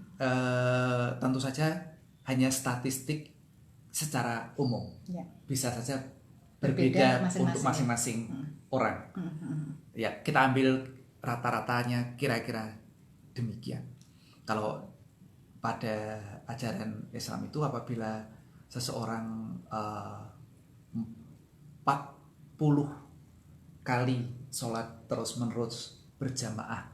tentu saja hanya statistik secara umum. Ya. Bisa saja berbeda masing-masing, untuk masing-masing orang. Ya, kita ambil rata-ratanya kira-kira demikian. Kalau pada ajaran Islam itu apabila seseorang 40 kali sholat terus-menerus berjamaah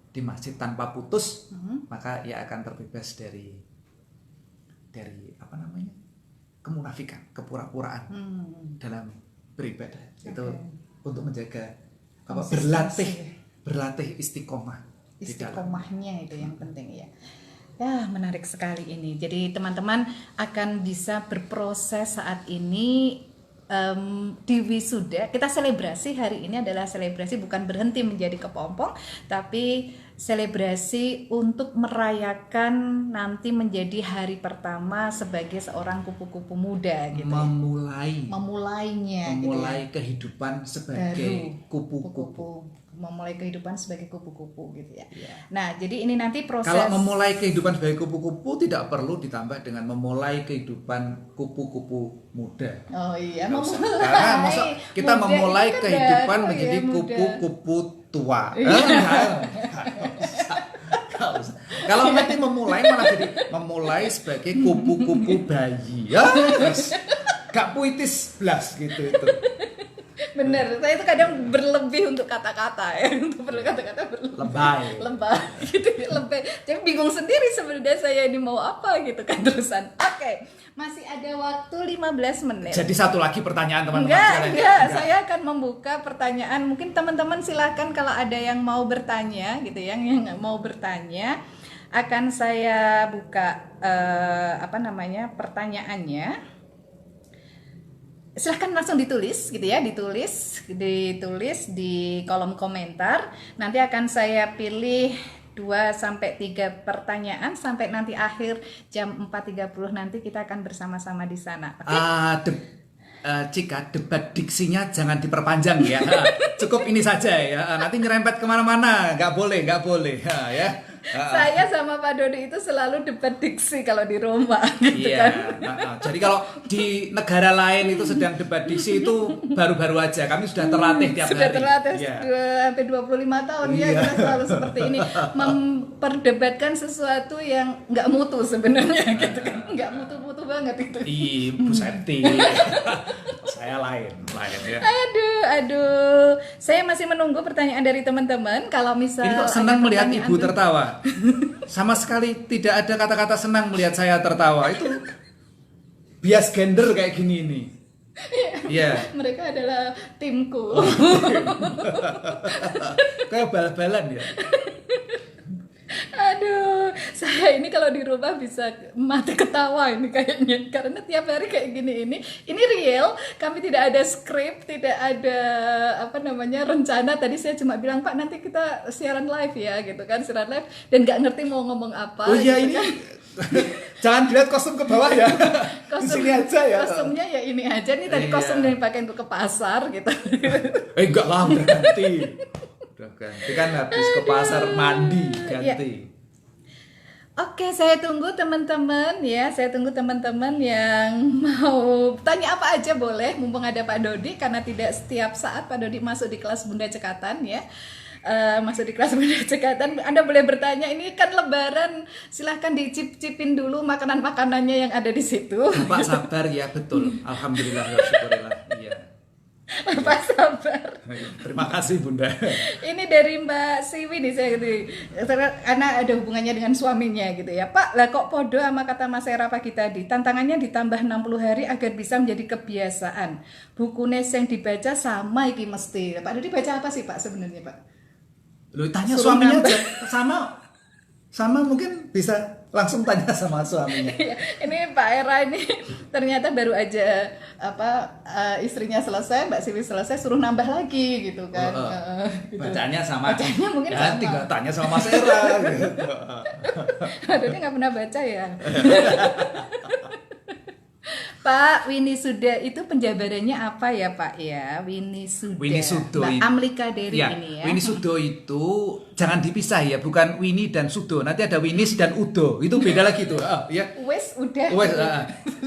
di masjid tanpa putus, maka ia akan terbebas dari apa namanya, kemunafikan, kepura-puraan dalam beribadah. Itu untuk menjaga berlatih istiqomah. Istiqomahnya itu yang penting ya. Ya, menarik sekali ini. Jadi teman-teman akan bisa berproses saat ini di wisuda. Kita selebrasi hari ini adalah selebrasi bukan berhenti menjadi kepompong, tapi selebrasi untuk merayakan nanti menjadi hari pertama sebagai seorang kupu-kupu muda gitu. Memulai kehidupan sebagai kupu-kupu. Memulai kehidupan sebagai kupu-kupu gitu ya. Yeah. Nah, jadi ini nanti proses. Kalau memulai kehidupan sebagai kupu-kupu tidak perlu ditambah dengan memulai kehidupan kupu-kupu muda. Oh iya, karena masa kita memulai kehidupan menjadi kupu-kupu tua. Kalau nanti memulai malah jadi memulai sebagai kupu-kupu bayi. Ya, gak puitis blas gitu itu. Bener, saya itu kadang berlebih untuk kata-kata ya, untuk kata-kata lebay gitu, lebay. Jadi bingung sendiri sebenarnya saya ini mau apa gitu kan terusan. Oke, masih ada waktu 15 menit. Jadi satu lagi pertanyaan teman-teman. Enggak. Saya akan membuka pertanyaan. Mungkin teman-teman silakan kalau ada yang mau bertanya gitu ya, yang mau bertanya akan saya buka pertanyaannya. Silahkan langsung ditulis gitu ya, ditulis di kolom komentar. Nanti akan saya pilih 2-3 pertanyaan sampai nanti akhir jam 4.30 nanti kita akan bersama-sama di sana. Oke? Cika, debat diksinya jangan diperpanjang ya. Cukup ini saja ya. Nanti nyerempet kemana-mana, nggak boleh ya. Saya sama Pak Dodi itu selalu debat diksi kalau di Roma gitu Iya. kan. Jadi kalau di negara lain itu sedang debat diksi itu baru-baru aja. Kami sudah terlatih tiap Sudah hari. terlatih Iya. sampai 25 tahun ya Iya. kita selalu seperti ini memperdebatkan sesuatu yang nggak mutu sebenarnya gitu kan. Nggak mutu-mutu banget itu. Ih, Bu Septi. Saya lain ya. Aduh. Saya masih menunggu pertanyaan dari teman-teman. Kalau misal Ini kok senang ada melihat pertanyaan ibu tertawa. Sama sekali tidak ada kata-kata senang melihat saya tertawa. Itu bias gender kayak gini ini. Iya. Mereka adalah timku. Kayak bal-balan ya. Aduh, saya ini kalau di rumah bisa mati ketawa ini kayaknya karena tiap hari kayak gini ini real. Kami tidak ada skrip, tidak ada rencana. Tadi saya cuma bilang Pak nanti kita siaran live ya gitu kan, siaran live dan nggak ngerti mau ngomong apa. Oh iya gitu ini. kan. Jangan dilihat kostum ke bawah ya. Di sini aja ya. Kostumnya ya ini aja nih tadi Iya. kostum yang dipakai untuk ke pasar gitu. Enggak lah, udah ganti. Udah ganti kan habis ke pasar mandi ganti. Oke, saya tunggu teman-teman ya. Saya tunggu teman-teman yang mau tanya apa aja boleh. Mumpung ada Pak Dodi, karena tidak setiap saat Pak Dodi masuk di kelas Bunda Cekatan ya. Masuk di kelas Bunda Cekatan, Anda boleh bertanya. Ini kan Lebaran, silahkan dicip-cipin dulu makanan-makanannya yang ada di situ. Pak sabar ya, betul. Alhamdulillah ya, syukurillah. Iya. Pak sabar. Terima kasih Bunda. Ini dari Mbak Siwi nih saya gitu. Karena ada hubungannya dengan suaminya gitu ya. Pak, lah kok podo sama kata Mas Era pagi tadi. Tantangannya ditambah 60 hari agar bisa menjadi kebiasaan. Buku nes yang dibaca sama iki mesti. Pak Dodi baca apa sih Pak sebenarnya Pak? Lu tanya Suruh suaminya nambah. aja. Sama mungkin bisa langsung tanya sama suaminya. Ini Pak Era ini ternyata baru aja istrinya selesai, Mbak Siwi selesai suruh nambah lagi gitu kan. Gitu. Bacaannya sama. Bacanya mungkin ya, sama. tinggal tanya sama Mas Era gitu. Dodi nggak pernah baca ya. Pak Winnie Suda itu penjabarannya apa ya Pak ya? Winnie Suda. Winnie Sudo Mbak itu. Amlika Dery Ya, ini ya. Winnie Sudo itu jangan dipisah ya, bukan Winnie dan Sudo. Nanti ada Winis dan Udo. Itu beda lagi tuh. Ya. Wes udah. Wes,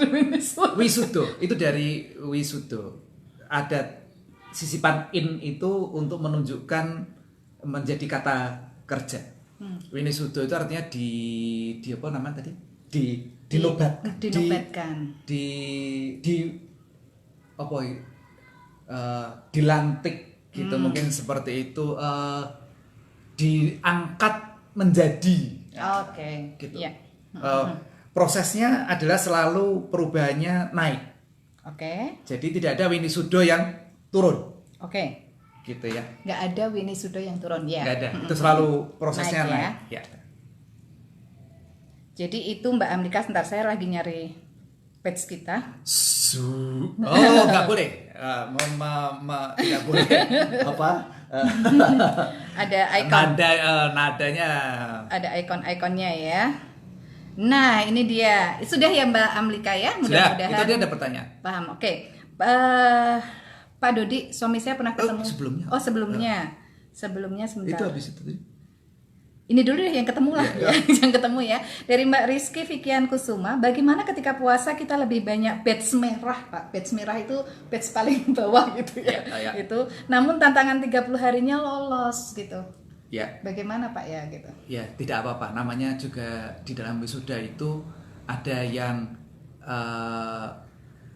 Winnie Suda. Wisudo itu dari Wisudo. Ada sisipan in itu untuk menunjukkan menjadi kata kerja. Winisudo itu artinya di apa namanya tadi? Dinobatkan. Di apa ya? Dilantik gitu mungkin seperti itu, diangkat menjadi Oke. gitu. Ya. Prosesnya adalah selalu perubahannya naik. Oke. Jadi tidak ada Winisudo yang turun Oke. gitu ya. Nggak ada Winnie Sudo yang turun ya. Nggak ada. Itu selalu prosesnya Naik ya. naik. Ya. Jadi itu Mbak Amlika, sebentar saya lagi nyari page kita. Oh, nggak boleh. Tidak boleh. Apa? Ada icon. Nadanya. Ada icon-iconnya ya. Nah, ini dia. Sudah ya Mbak Amlika ya? Sudah. Mudah-mudahan. Itu dia ada pertanyaan. Paham. Oke. Pak Dodi, suami saya pernah ketemu. Sebelumnya. Oh, sebelumnya. Sebelumnya sebentar. Itu habis itu tadi. Ini dulu deh yang ketemu lah Ya. yang ketemu ya. Dari Mbak Rizky Vikian Kusuma, bagaimana ketika puasa kita lebih banyak badge merah, Pak? Badge merah itu badge paling bawah gitu ya. Ya. Itu. Namun tantangan 30 harinya lolos gitu. Ya. Bagaimana Pak ya gitu? Ya, tidak apa-apa. Namanya juga di dalam wisuda itu ada yang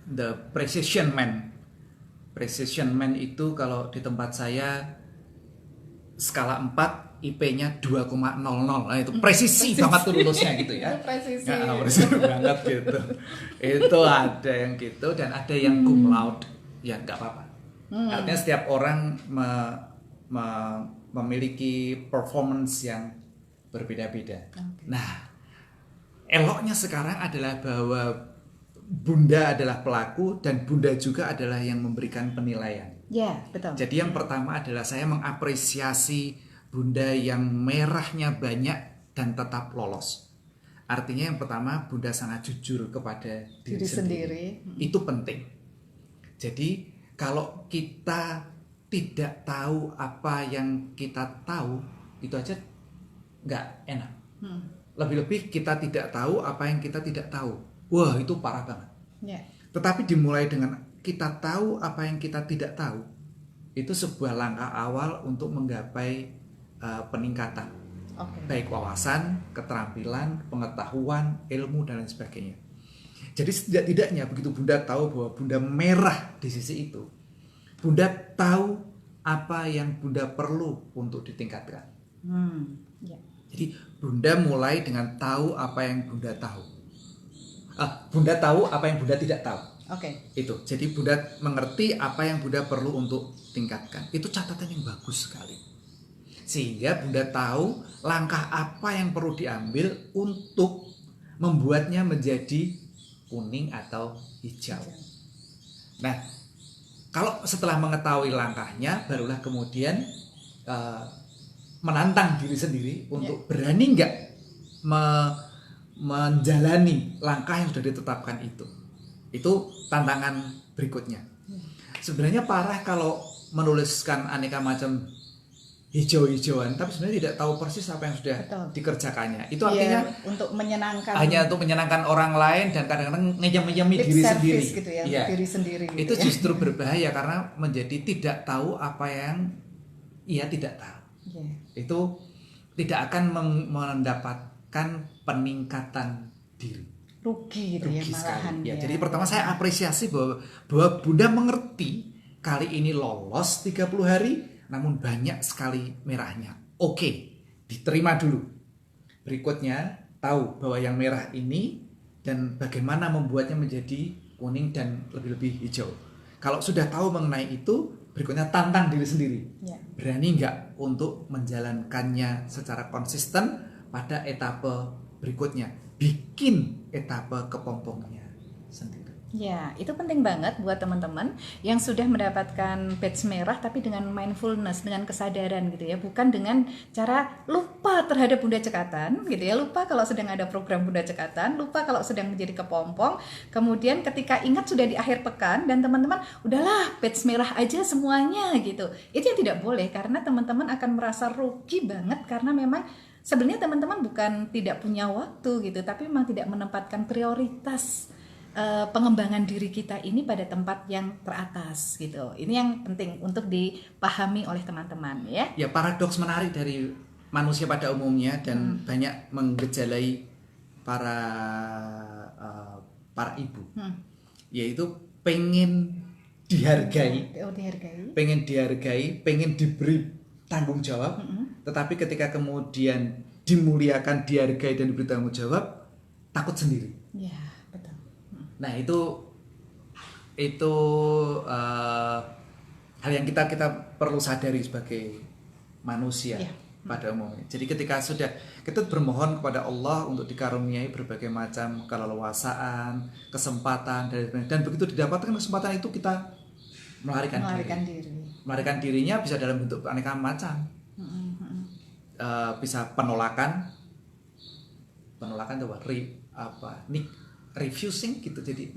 the precision man. Precision man itu kalau di tempat saya skala 4 IP-nya 2,00. Nah, itu presisi banget tuh lulusnya gitu ya. Presisi. Ya, presisi banget gitu. Itu ada yang gitu dan ada yang cum laude. Ya nggak apa-apa. Artinya setiap orang memiliki performance yang berbeda-beda. Nah, eloknya sekarang adalah bahwa Bunda adalah pelaku dan Bunda juga adalah yang memberikan penilaian. Ya, betul. Jadi yang pertama adalah saya mengapresiasi Bunda yang merahnya banyak dan tetap lolos. Artinya yang pertama Bunda sangat jujur kepada diri sendiri. Itu penting. Jadi kalau kita tidak tahu apa yang kita tahu, itu aja nggak enak. Lebih-lebih kita tidak tahu apa yang kita tidak tahu. Wah, itu parah banget. Yeah. Tetapi dimulai dengan kita tahu apa yang kita tidak tahu, itu sebuah langkah awal untuk menggapai peningkatan. Okay. Baik wawasan, keterampilan, pengetahuan, ilmu, dan lain sebagainya. Jadi setidak-tidaknya begitu Bunda tahu bahwa Bunda merah di sisi itu, Bunda tahu apa yang Bunda perlu untuk ditingkatkan. Yeah. Jadi Bunda mulai dengan tahu apa yang Bunda tahu. Bunda tahu apa yang Bunda tidak tahu. Oke. Itu. Jadi Bunda mengerti apa yang Bunda perlu untuk tingkatkan. Itu catatan yang bagus sekali. Sehingga Bunda tahu langkah apa yang perlu diambil untuk membuatnya menjadi kuning atau hijau. Nah, kalau setelah mengetahui langkahnya, barulah kemudian menantang diri sendiri untuk berani nggak menjalani langkah yang sudah ditetapkan itu. Itu tantangan berikutnya. Sebenarnya parah kalau menuliskan aneka macam hijau-hijauan, tapi sebenarnya tidak tahu persis apa yang sudah dikerjakannya. Itu artinya untuk menyenangkan, hanya untuk menyenangkan orang lain dan kadang-kadang ngeyem-ngeyemi diri sendiri. Gitu ya, diri sendiri. Gitu itu justru berbahaya karena menjadi tidak tahu apa yang ia tidak tahu. Itu tidak akan mendapatkan peningkatan diri. Rugi gitu. Rugi ya malahan. Ya. Jadi pertama saya apresiasi bahwa Bunda mengerti kali ini lolos 30 hari. Namun banyak sekali merahnya. Oke, diterima dulu. Berikutnya, tahu bahwa yang merah ini dan bagaimana membuatnya menjadi kuning dan lebih-lebih hijau. Kalau sudah tahu mengenai itu, berikutnya tantang diri sendiri. Berani nggak untuk menjalankannya secara konsisten pada etape berikutnya. Bikin etape kepompongnya sendiri. Ya, itu penting banget buat teman-teman yang sudah mendapatkan badge merah tapi dengan mindfulness, dengan kesadaran gitu ya, bukan dengan cara lupa terhadap Bunda Cekatan gitu ya, lupa kalau sedang ada program Bunda Cekatan, lupa kalau sedang menjadi kepompong, kemudian ketika ingat sudah di akhir pekan dan teman-teman udahlah badge merah aja semuanya gitu. Itu yang tidak boleh karena teman-teman akan merasa rugi banget karena memang sebenarnya teman-teman bukan tidak punya waktu gitu, tapi memang tidak menempatkan prioritas pengembangan diri kita ini pada tempat yang teratas gitu. Ini yang penting untuk dipahami oleh teman-teman ya. Ya, paradoks menarik dari manusia pada umumnya dan banyak menggejalai para ibu. Yaitu pengen dihargai, pengen dihargai, pengen diberi tanggung jawab, tetapi ketika kemudian dimuliakan, dihargai dan diberi tanggung jawab, takut sendiri. Ya, betul. Nah itu hal yang kita perlu sadari sebagai manusia pada umumnya. Jadi ketika sudah kita bermohon kepada Allah untuk dikaruniai berbagai macam keleluasaan, kesempatan dan begitu didapatkan kesempatan itu kita melarikan diri. Melarikan dirinya bisa dalam bentuk aneka macam. Bisa penolakan itu refusing gitu, jadi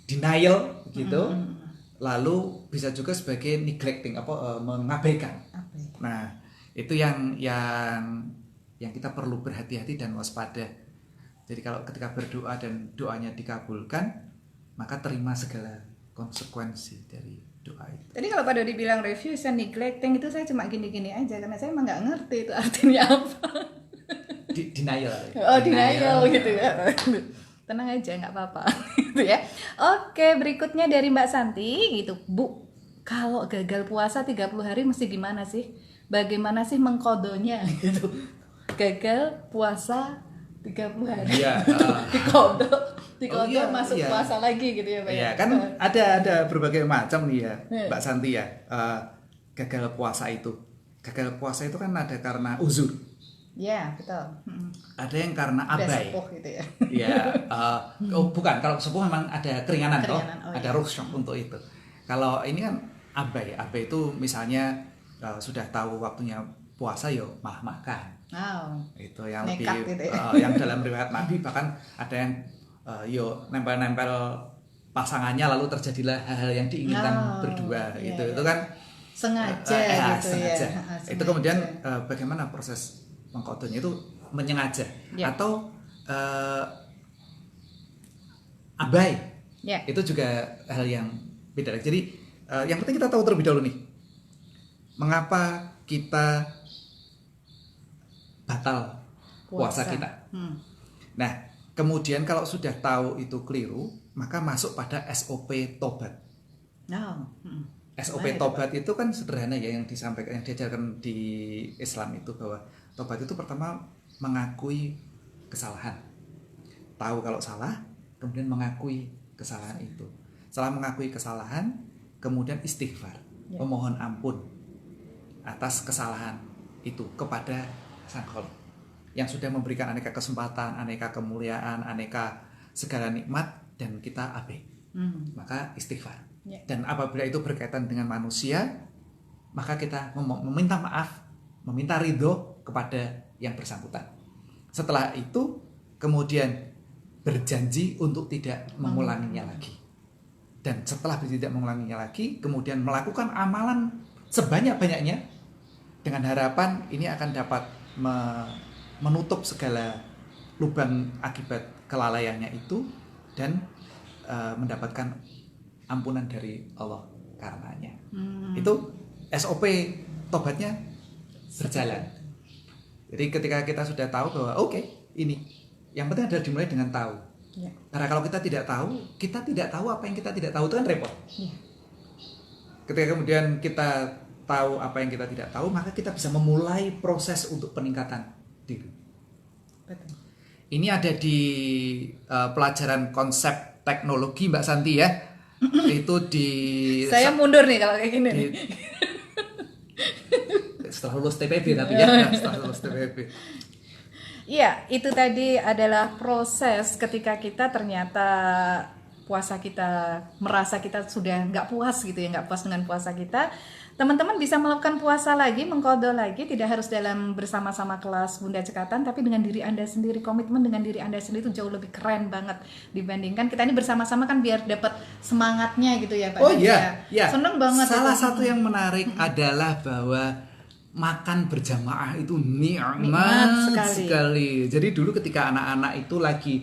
denial gitu, lalu bisa juga sebagai neglecting mengabaikan. Nah itu yang kita perlu berhati-hati dan waspada. Jadi kalau ketika berdoa dan doanya dikabulkan, maka terima segala konsekuensi dari doa itu. Tadi kalau Pak Dodi bilang refuse and neglecting itu saya cuma gini-gini aja karena saya emang nggak ngerti itu artinya apa. Denial. Denial gitu ya. Tenang aja, nggak apa-apa gitu ya. Oke, berikutnya dari Mbak Santi gitu. Bu, kalau gagal puasa 30 hari mesti gimana sih? Bagaimana sih mengkodonya gitu? Gagal puasa 30 hari. Iya, dikodo masuk puasa lagi gitu ya Pak. Iya, kan ada berbagai macam nih ya Mbak Santi ya. Gagal puasa itu. Gagal puasa itu kan ada karena uzur. Ya, betul. Ada yang karena abai. Sepuh gitu ya. Iya, bukan. Kalau sepuh memang ada keringanan toh. Ada rukhsah untuk itu. Kalau ini kan abai. Abai itu misalnya sudah tahu waktunya puasa yo makan. Itu yang nekat lebih gitu ya. Yang dalam riwayat Nabi bahkan ada yang nempel-nempel pasangannya lalu terjadilah hal-hal yang diinginkan berdua iya, gitu. iya. Itu kan Sengaja gitu sengaja. ya. Itu kemudian bagaimana proses mengkodonya itu menyengaja Ya. atau abai. Ya. Itu juga hal yang beda. Jadi yang penting kita tahu terlebih dahulu nih, mengapa kita batal puasa kita. Nah, kemudian kalau sudah tahu itu keliru, maka masuk pada SOP tobat. SOP tobat itu kan sederhana ya, yang disampaikan, yang diajarkan di Islam itu bahwa tobat itu pertama mengakui kesalahan, tahu kalau salah, kemudian mengakui kesalahan itu. Setelah mengakui kesalahan, kemudian istighfar, memohon ampun atas kesalahan itu kepada Sang Khalik yang sudah memberikan aneka kesempatan, aneka kemuliaan, aneka segala nikmat, dan kita abai. Maka istighfar. Dan apabila itu berkaitan dengan manusia, maka kita meminta maaf, meminta ridho kepada yang bersangkutan. Setelah itu kemudian berjanji untuk tidak mengulanginya lagi. Dan setelah tidak mengulanginya lagi, kemudian melakukan amalan sebanyak-banyaknya dengan harapan ini akan dapat menutup segala lubang akibat kelalaiannya itu dan mendapatkan ampunan dari Allah karenanya. Itu SOP tobatnya berjalan. Jadi ketika kita sudah tahu bahwa oke, ini yang penting adalah dimulai dengan tahu. Karena kalau kita tidak tahu apa yang kita tidak tahu, itu kan repot. Ketika kemudian kita tahu apa yang kita tidak tahu, maka kita bisa memulai proses untuk peningkatan diri. Betul. Ini ada di pelajaran konsep teknologi Mbak Santi ya. Itu di saya mundur nih kalau kayak gini nih. Setelah lulus TPB tapi ya, setelah lulus TPB. Iya, itu tadi adalah proses ketika kita ternyata puasa kita, merasa kita sudah nggak puas gitu ya, nggak puas dengan puasa kita. Teman-teman bisa melakukan puasa lagi, mengqadha lagi, tidak harus dalam bersama-sama kelas Bunda Cekatan, tapi dengan diri Anda sendiri, komitmen dengan diri Anda sendiri itu jauh lebih keren banget dibandingkan kita ini bersama-sama kan biar dapat semangatnya gitu ya Pak. Oh iya, ya. Seneng banget. Salah satu yang menarik adalah bahwa makan berjamaah itu nikmat sekali. Jadi dulu ketika anak-anak itu lagi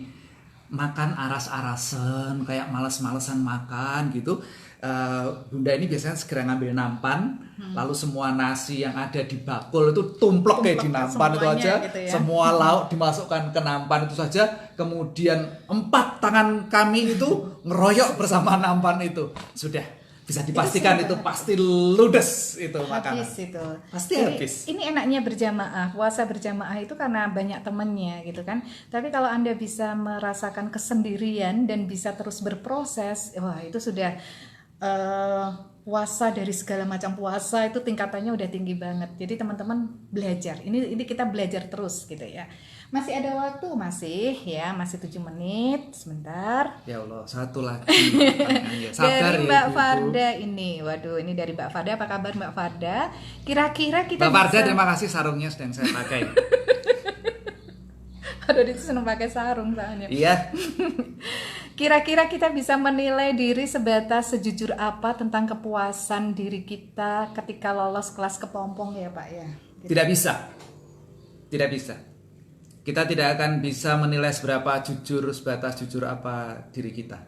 makan aras-arasan, kayak malas-malesan makan gitu, Bunda ini biasanya segera ngambil nampan, lalu semua nasi yang ada di bakul itu tumplek kayak di nampan itu aja, gitu ya. Semua lauk dimasukkan ke nampan itu saja, kemudian 4 tangan kami itu ngeroyok bersama nampan itu, sudah bisa dipastikan itu pasti ludes itu makanan. Habis itu. Pasti jadi, habis. Ini enaknya berjamaah, puasa berjamaah itu karena banyak temennya gitu kan. Tapi kalau Anda bisa merasakan kesendirian dan bisa terus berproses, wah itu sudah puasa dari segala macam puasa itu tingkatannya udah tinggi banget. Jadi teman-teman belajar. Ini kita belajar terus gitu ya. Masih ada waktu masih 7 menit sebentar. Ya Allah, satu lagi pertanyaan. Sabar dari ya, Mbak Ibu. Farda ini. Waduh, ini dari Mbak Farda. Apa kabar Mbak Farda? Kira-kira kita Mbak Farda, bisa... terima kasih sarungnya sedang saya pakai. Aduh, itu seneng pakai sarung soalnya. Iya. Kira-kira kita bisa menilai diri sebatas sejujur apa tentang kepuasan diri kita ketika lolos kelas kepompong ya Pak ya? Gitu. Tidak bisa. Tidak bisa. Kita tidak akan bisa menilai sebatas jujur apa diri kita.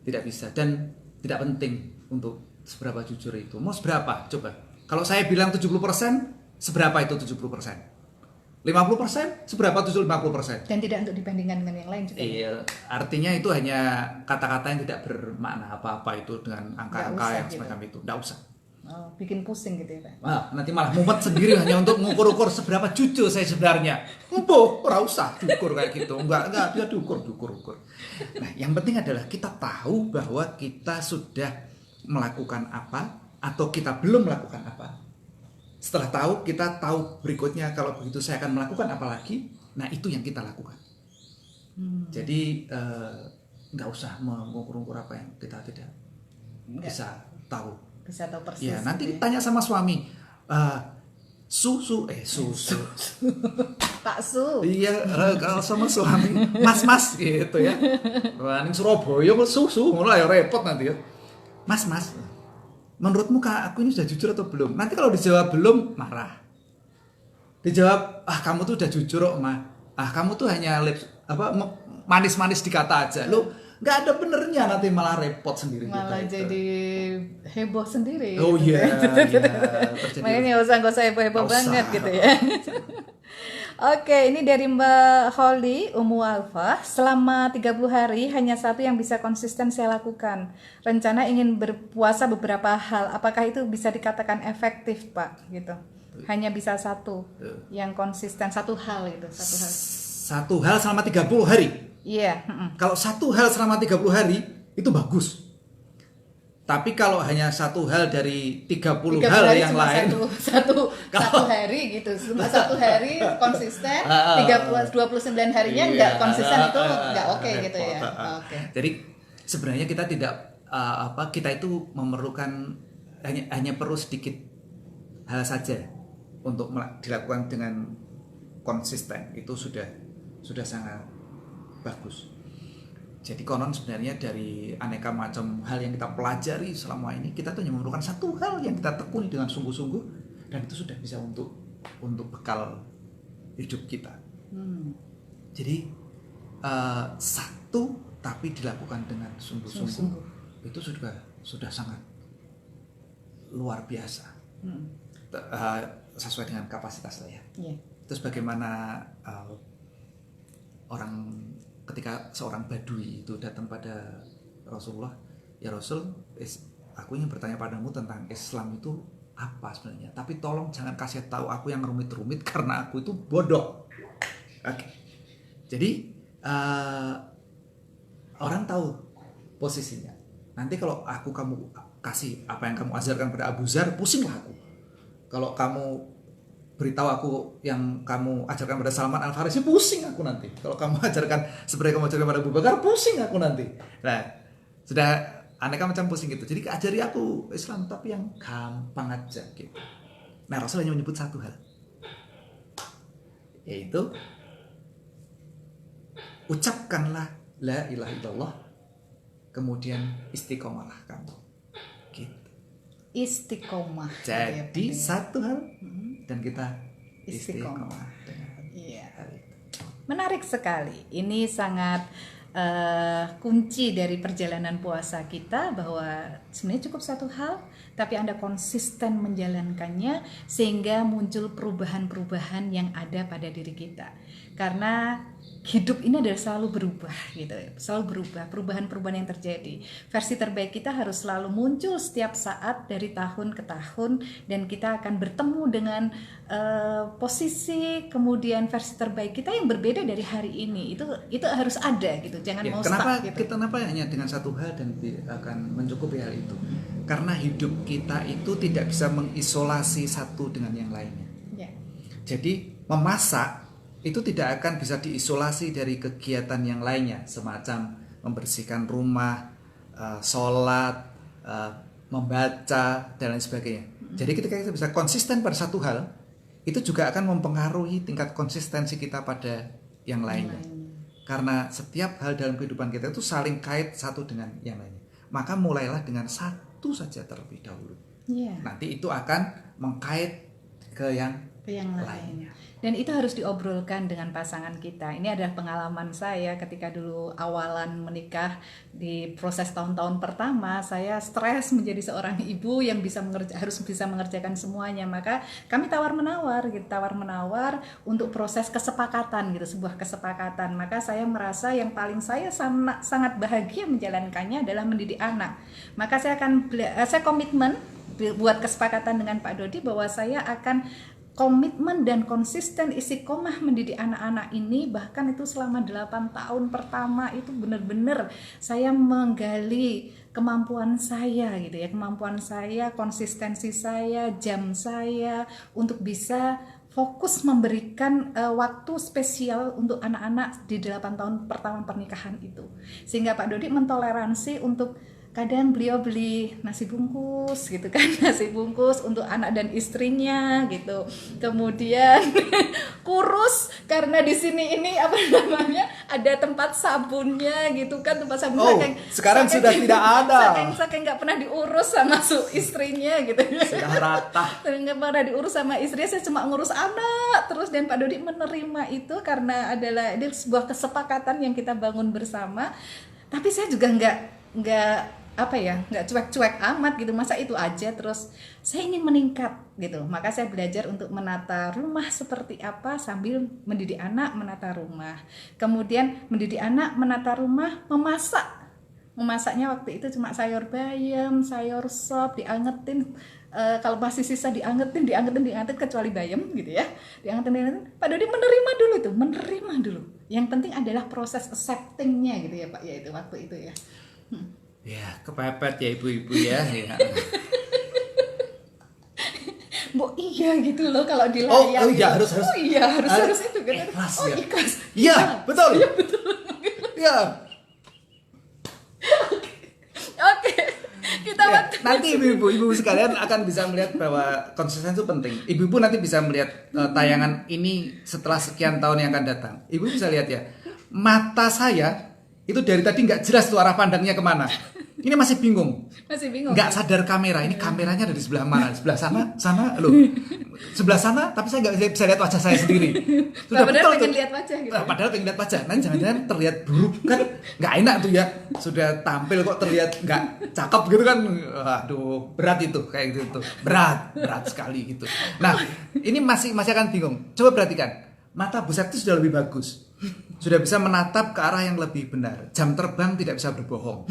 Tidak bisa dan tidak penting untuk seberapa jujur itu. Mau seberapa? Coba. Kalau saya bilang 70%, seberapa itu 70%? 50%, seberapa 50%? Dan tidak untuk dibandingkan dengan yang lain juga. Iya, artinya itu hanya kata-kata yang tidak bermakna apa-apa itu dengan angka-angka yang semacam itu. Nggak usah. Oh, bikin pusing gitu ya Pak. Nah, nanti malah mumet sendiri hanya untuk mengukur-ukur seberapa jujur saya sebenarnya. Empo, ora usah diukur kayak gitu. Enggak bisa diukur. Nah, yang penting adalah kita tahu bahwa kita sudah melakukan apa atau kita belum melakukan apa. Setelah tahu, kita tahu berikutnya kalau begitu saya akan melakukan apa lagi. Nah, itu yang kita lakukan. Jadi nggak usah mengukur-ukur apa yang kita tidak bisa tahu. Bisa tahu persis. Ya, nanti gitu ya. tanya sama suami, susu. Pak Su. Iya, kalau sama suami mas gitu ya. Wah, ning Surabaya kok susu, ngono ya repot nanti ya. Mas, menurutmu Kak, aku ini sudah jujur atau belum? Nanti kalau dijawab belum, marah. Dijawab, kamu tuh udah jujur kok, Ma. Kamu tuh hanya manis-manis dikata aja. Lu nggak ada benernya, nanti malah repot sendiri Malah kita jadi heboh sendiri. Oh gitu. iya, Makanya nggak usah heboh banget gitu ya. Oke, ini dari Mbak Holly Umu Alfa. Selama 30 hari hanya satu yang bisa konsisten saya lakukan. Rencana ingin berpuasa beberapa hal. Apakah itu bisa dikatakan efektif, Pak? Gitu. Hanya bisa satu yang konsisten, satu hal itu, satu hal. Satu hal selama 30 hari. Iya, Kalau satu hal selama 30 hari itu bagus. Tapi kalau hanya satu hal dari 30 hal yang lain, satu hari gitu, cuma satu hari konsisten, 29 harinya nggak konsisten, itu nggak oke gitu ya. Oke. Jadi sebenarnya kita tidak kita itu memerlukan hanya perlu sedikit hal saja untuk dilakukan dengan konsisten, itu sudah sangat bagus. Jadi konon sebenarnya dari aneka macam hal yang kita pelajari selama ini, kita tuh hanya memerlukan satu hal yang kita tekuni dengan sungguh-sungguh, dan itu sudah bisa untuk bekal hidup kita. Jadi satu tapi dilakukan dengan sungguh-sungguh itu sudah sangat luar biasa. Sesuai dengan kapasitas saya. Terus bagaimana ketika seorang badui itu datang pada Rasulullah, ya Rasul, aku ingin bertanya padamu tentang Islam itu apa sebenarnya, tapi tolong jangan kasih tahu aku yang rumit-rumit karena aku itu bodoh. Oke. Jadi orang tahu posisinya. Nanti kalau kamu kasih apa yang kamu ajarkan pada Abu Dzar, pusinglah aku. Kalau kamu beritahu aku yang kamu ajarkan pada Salman Al Farisi, pusing aku nanti. Kalau kamu ajarkan seperti kamu ajarkan pada Abu Bakar, pusing aku nanti. Nah, sudah aneka macam pusing gitu. Jadi ajari aku Islam tapi yang gampang aja gitu. Nah, Rasul hanya menyebut satu hal, yaitu ucapkanlah la ilaha illallah, kemudian istiqomahlah kamu. Gitu. Istiqomah. Jadi satu hal dan kita istiqomah. Iya. Menarik sekali. Ini sangat kunci dari perjalanan puasa kita, bahwa sebenarnya cukup satu hal tapi Anda konsisten menjalankannya sehingga muncul perubahan-perubahan yang ada pada diri kita. Karena hidup ini adalah selalu berubah gitu ya, selalu berubah, perubahan-perubahan yang terjadi. Versi terbaik kita harus selalu muncul setiap saat dari tahun ke tahun, dan kita akan bertemu dengan posisi kemudian versi terbaik kita yang berbeda dari hari ini. Itu harus ada gitu, jangan mau stuck gitu. Kenapa hanya dengan satu hal dan akan mencukupi hal itu? Karena hidup kita itu tidak bisa mengisolasi satu dengan yang lainnya. Ya. Jadi memasak itu tidak akan bisa diisolasi dari kegiatan yang lainnya, semacam membersihkan rumah, sholat, membaca, dan lain sebagainya. Jadi ketika kita bisa konsisten pada satu hal, itu juga akan mempengaruhi tingkat konsistensi kita pada yang lainnya. Karena setiap hal dalam kehidupan kita itu saling kait satu dengan yang lainnya. Maka mulailah dengan satu saja terlebih dahulu. Nanti itu akan mengkait ke yang lainnya. Dan itu harus diobrolkan dengan pasangan kita. Ini adalah pengalaman saya ketika dulu awalan menikah. Di proses tahun-tahun pertama, saya stres menjadi seorang ibu yang harus bisa mengerjakan semuanya. Maka kami tawar-menawar untuk proses kesepakatan gitu, sebuah kesepakatan. Maka saya merasa yang paling saya sangat bahagia menjalankannya adalah mendidik anak. Maka saya komitmen buat kesepakatan dengan Pak Dodi bahwa saya akan komitmen dan konsisten istiqomah mendidik anak-anak ini. Bahkan itu selama 8 tahun pertama itu benar-benar saya menggali kemampuan saya gitu ya, kemampuan saya, konsistensi saya, jam saya untuk bisa fokus memberikan waktu spesial untuk anak-anak di 8 tahun pertama pernikahan itu. Sehingga Pak Dodi mentoleransi untuk kadang beliau beli nasi bungkus gitu kan, nasi bungkus untuk anak dan istrinya gitu. Kemudian kurus karena di sini ini apa namanya ada tempat sabunnya gitu kan, tempat sabun. Oh, sekarang sudah tidak ada. Saking nggak pernah diurus sama istrinya gitu. Sudah rata. Nggak pernah diurus sama istrinya, saya cuma ngurus anak terus, dan Pak Dodi menerima itu karena adalah ini sebuah kesepakatan yang kita bangun bersama. Tapi saya juga nggak nggak cuek-cuek amat gitu, masa itu aja. Terus saya ingin meningkat gitu, maka saya belajar untuk menata rumah seperti apa sambil mendidik anak menata rumah, kemudian mendidik anak menata rumah, memasaknya waktu itu cuma sayur bayam, sayur sop diangetin, kalau masih sisa diangetin kecuali bayam gitu ya, diangetin. Pak Dodi menerima dulu. Yang penting adalah proses acceptingnya gitu ya Pak, ya itu waktu itu ya. Ya, kepepet ya ibu-ibu ya. Bu, iya gitu loh kalau di layar. Oh iya, harus harus itu kan. Ikhlas Oh, ya. ikhlas. Iya, betul. Iya, betul. Iya. Oke. Kita Ya, nanti ibu-ibu sekalian akan bisa melihat bahwa konsisten itu penting. Ibu-ibu nanti bisa melihat tayangan ini setelah sekian tahun yang akan datang. Ibu bisa lihat ya, mata saya itu dari tadi nggak jelas tuh arah pandangnya kemana. Ini masih bingung. Nggak sadar kamera. Ini kameranya ada di sebelah mana? Sebelah sana loh. Sebelah sana, tapi saya nggak bisa lihat wajah saya sendiri. Sudah padahal pengen lihat wajah gitu. Padahal pengen lihat wajah. Nanti jangan-jangan terlihat buruk kan? Nggak enak tuh ya. Sudah tampil kok terlihat nggak cakep gitu kan? Aduh, berat itu kayak gitu. Berat sekali gitu. Nah, ini masih akan bingung. Coba perhatikan. Mata Bu Septi sudah lebih bagus. Sudah bisa menatap ke arah yang lebih benar. Jam terbang tidak bisa berbohong.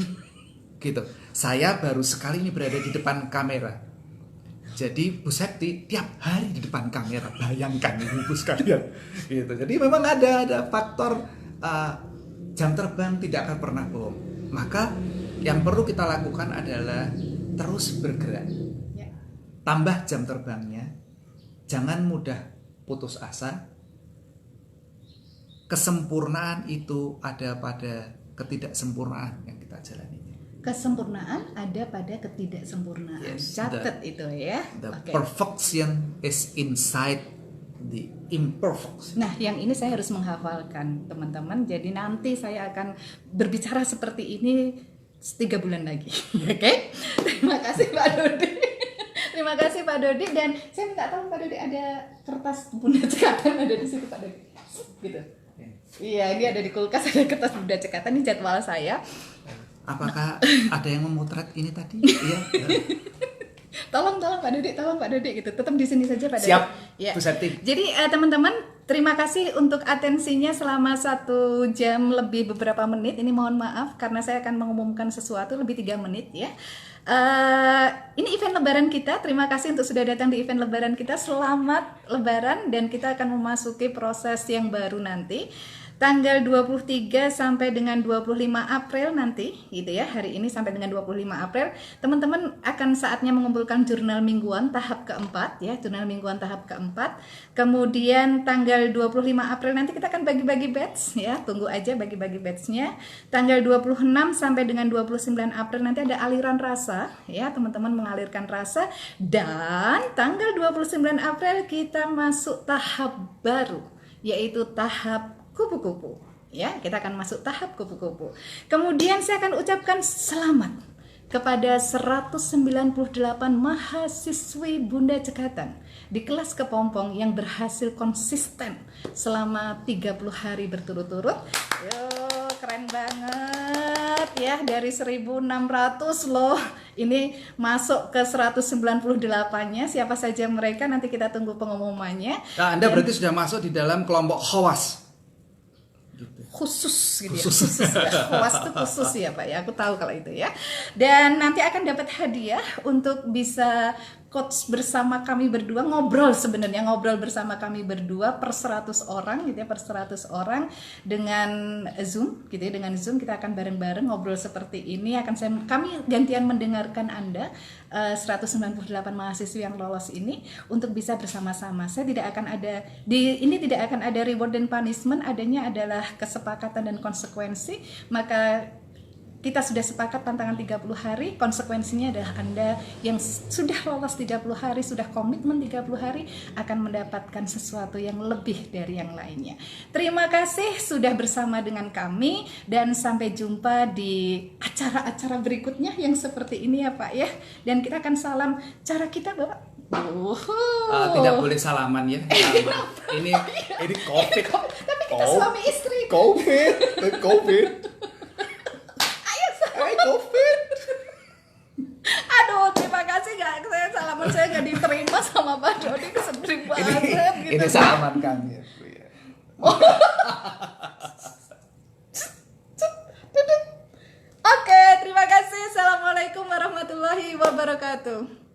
Gitu. Saya baru sekali ini berada di depan kamera. Jadi Bu Septi tiap hari di depan kamera. Bayangkan ibu sekalian. Gitu. Jadi memang ada faktor jam terbang tidak akan pernah bohong. Maka yang perlu kita lakukan adalah terus bergerak. Tambah jam terbangnya. Jangan mudah putus asa. Kesempurnaan itu ada pada ketidaksempurnaan yang kita jalani. Kesempurnaan ada pada ketidaksempurnaan. Yes, catat itu ya. The Okay. perfection is inside the imperfection. Nah, yang ini saya harus menghafalkan teman-teman. Jadi nanti saya akan berbicara seperti ini 3 bulan lagi. Oke? Terima kasih Pak Dodi. Terima kasih Pak Dodi, dan saya minta tolong Pak Dodi, ada kertas bunda cekatan ada di situ Pak Dodi. Gitu. Iya, ini ada di kulkas, ada kertas bunda cekatan, ini jadwal saya. Apakah ada yang memotret ini tadi? Iya. Tolong Pak Dodi gitu. Tetap di sini saja Pak Dodi. Siap, Ya. Bu Septi. Jadi teman-teman, terima kasih untuk atensinya selama 1 jam lebih beberapa menit. Ini mohon maaf karena saya akan mengumumkan sesuatu lebih 3 menit ya. Ini event lebaran kita. Terima kasih untuk sudah datang di event lebaran kita. Selamat lebaran, dan kita akan memasuki proses yang baru nanti. Tanggal 23 sampai dengan 25 April nanti gitu ya. Hari ini sampai dengan 25 April teman-teman akan saatnya mengumpulkan jurnal mingguan tahap keempat ya, jurnal mingguan tahap keempat. Kemudian tanggal 25 April nanti kita akan bagi-bagi batch ya. Tunggu aja bagi-bagi batchnya. Tanggal 26 sampai dengan 29 April nanti ada aliran rasa ya, teman-teman mengalirkan rasa. Dan tanggal 29 April kita masuk tahap baru, yaitu tahap kupu-kupu ya. Kita akan masuk tahap kupu-kupu. Kemudian saya akan ucapkan selamat kepada 198 mahasiswi Bunda Cekatan di kelas kepompong yang berhasil konsisten selama 30 hari berturut-turut. Yo, keren banget ya, dari 1.600 loh. Ini masuk ke 198-nya. Siapa saja mereka nanti kita tunggu pengumumannya. Nah, Anda berarti sudah masuk di dalam kelompok khawas. Khusus gitu ya, khusus ya. Khawas itu khusus ya Pak ya, aku tahu kalau itu ya. Dan nanti akan dapat hadiah untuk bisa coach bersama kami berdua, ngobrol bersama kami berdua per 100 orang gitu ya, per 100 orang dengan Zoom gitu ya, dengan Zoom kita akan bareng-bareng ngobrol seperti ini. Kami gantian mendengarkan Anda 198 mahasiswa yang lolos ini untuk bisa bersama-sama. Saya tidak akan ada tidak akan ada reward dan punishment, adanya adalah kesepakatan dan konsekuensi. Maka kita sudah sepakat pantangan 30 hari, konsekuensinya adalah Anda yang sudah lolos 30 hari, sudah komitmen 30 hari akan mendapatkan sesuatu yang lebih dari yang lainnya. Terima kasih sudah bersama dengan kami dan sampai jumpa di acara-acara berikutnya yang seperti ini ya Pak ya. Dan kita akan salam cara kita Bapak. Tidak boleh salaman ya. Ini COVID. Tapi kita suami istri. COVID. COVID. Aduh, terima kasih nggak, saya salaman saya nggak diterima sama Pak Dodi, sedih banget gitu. Ini salaman kami ya. Oke, terima kasih. Assalamualaikum warahmatullahi wabarakatuh.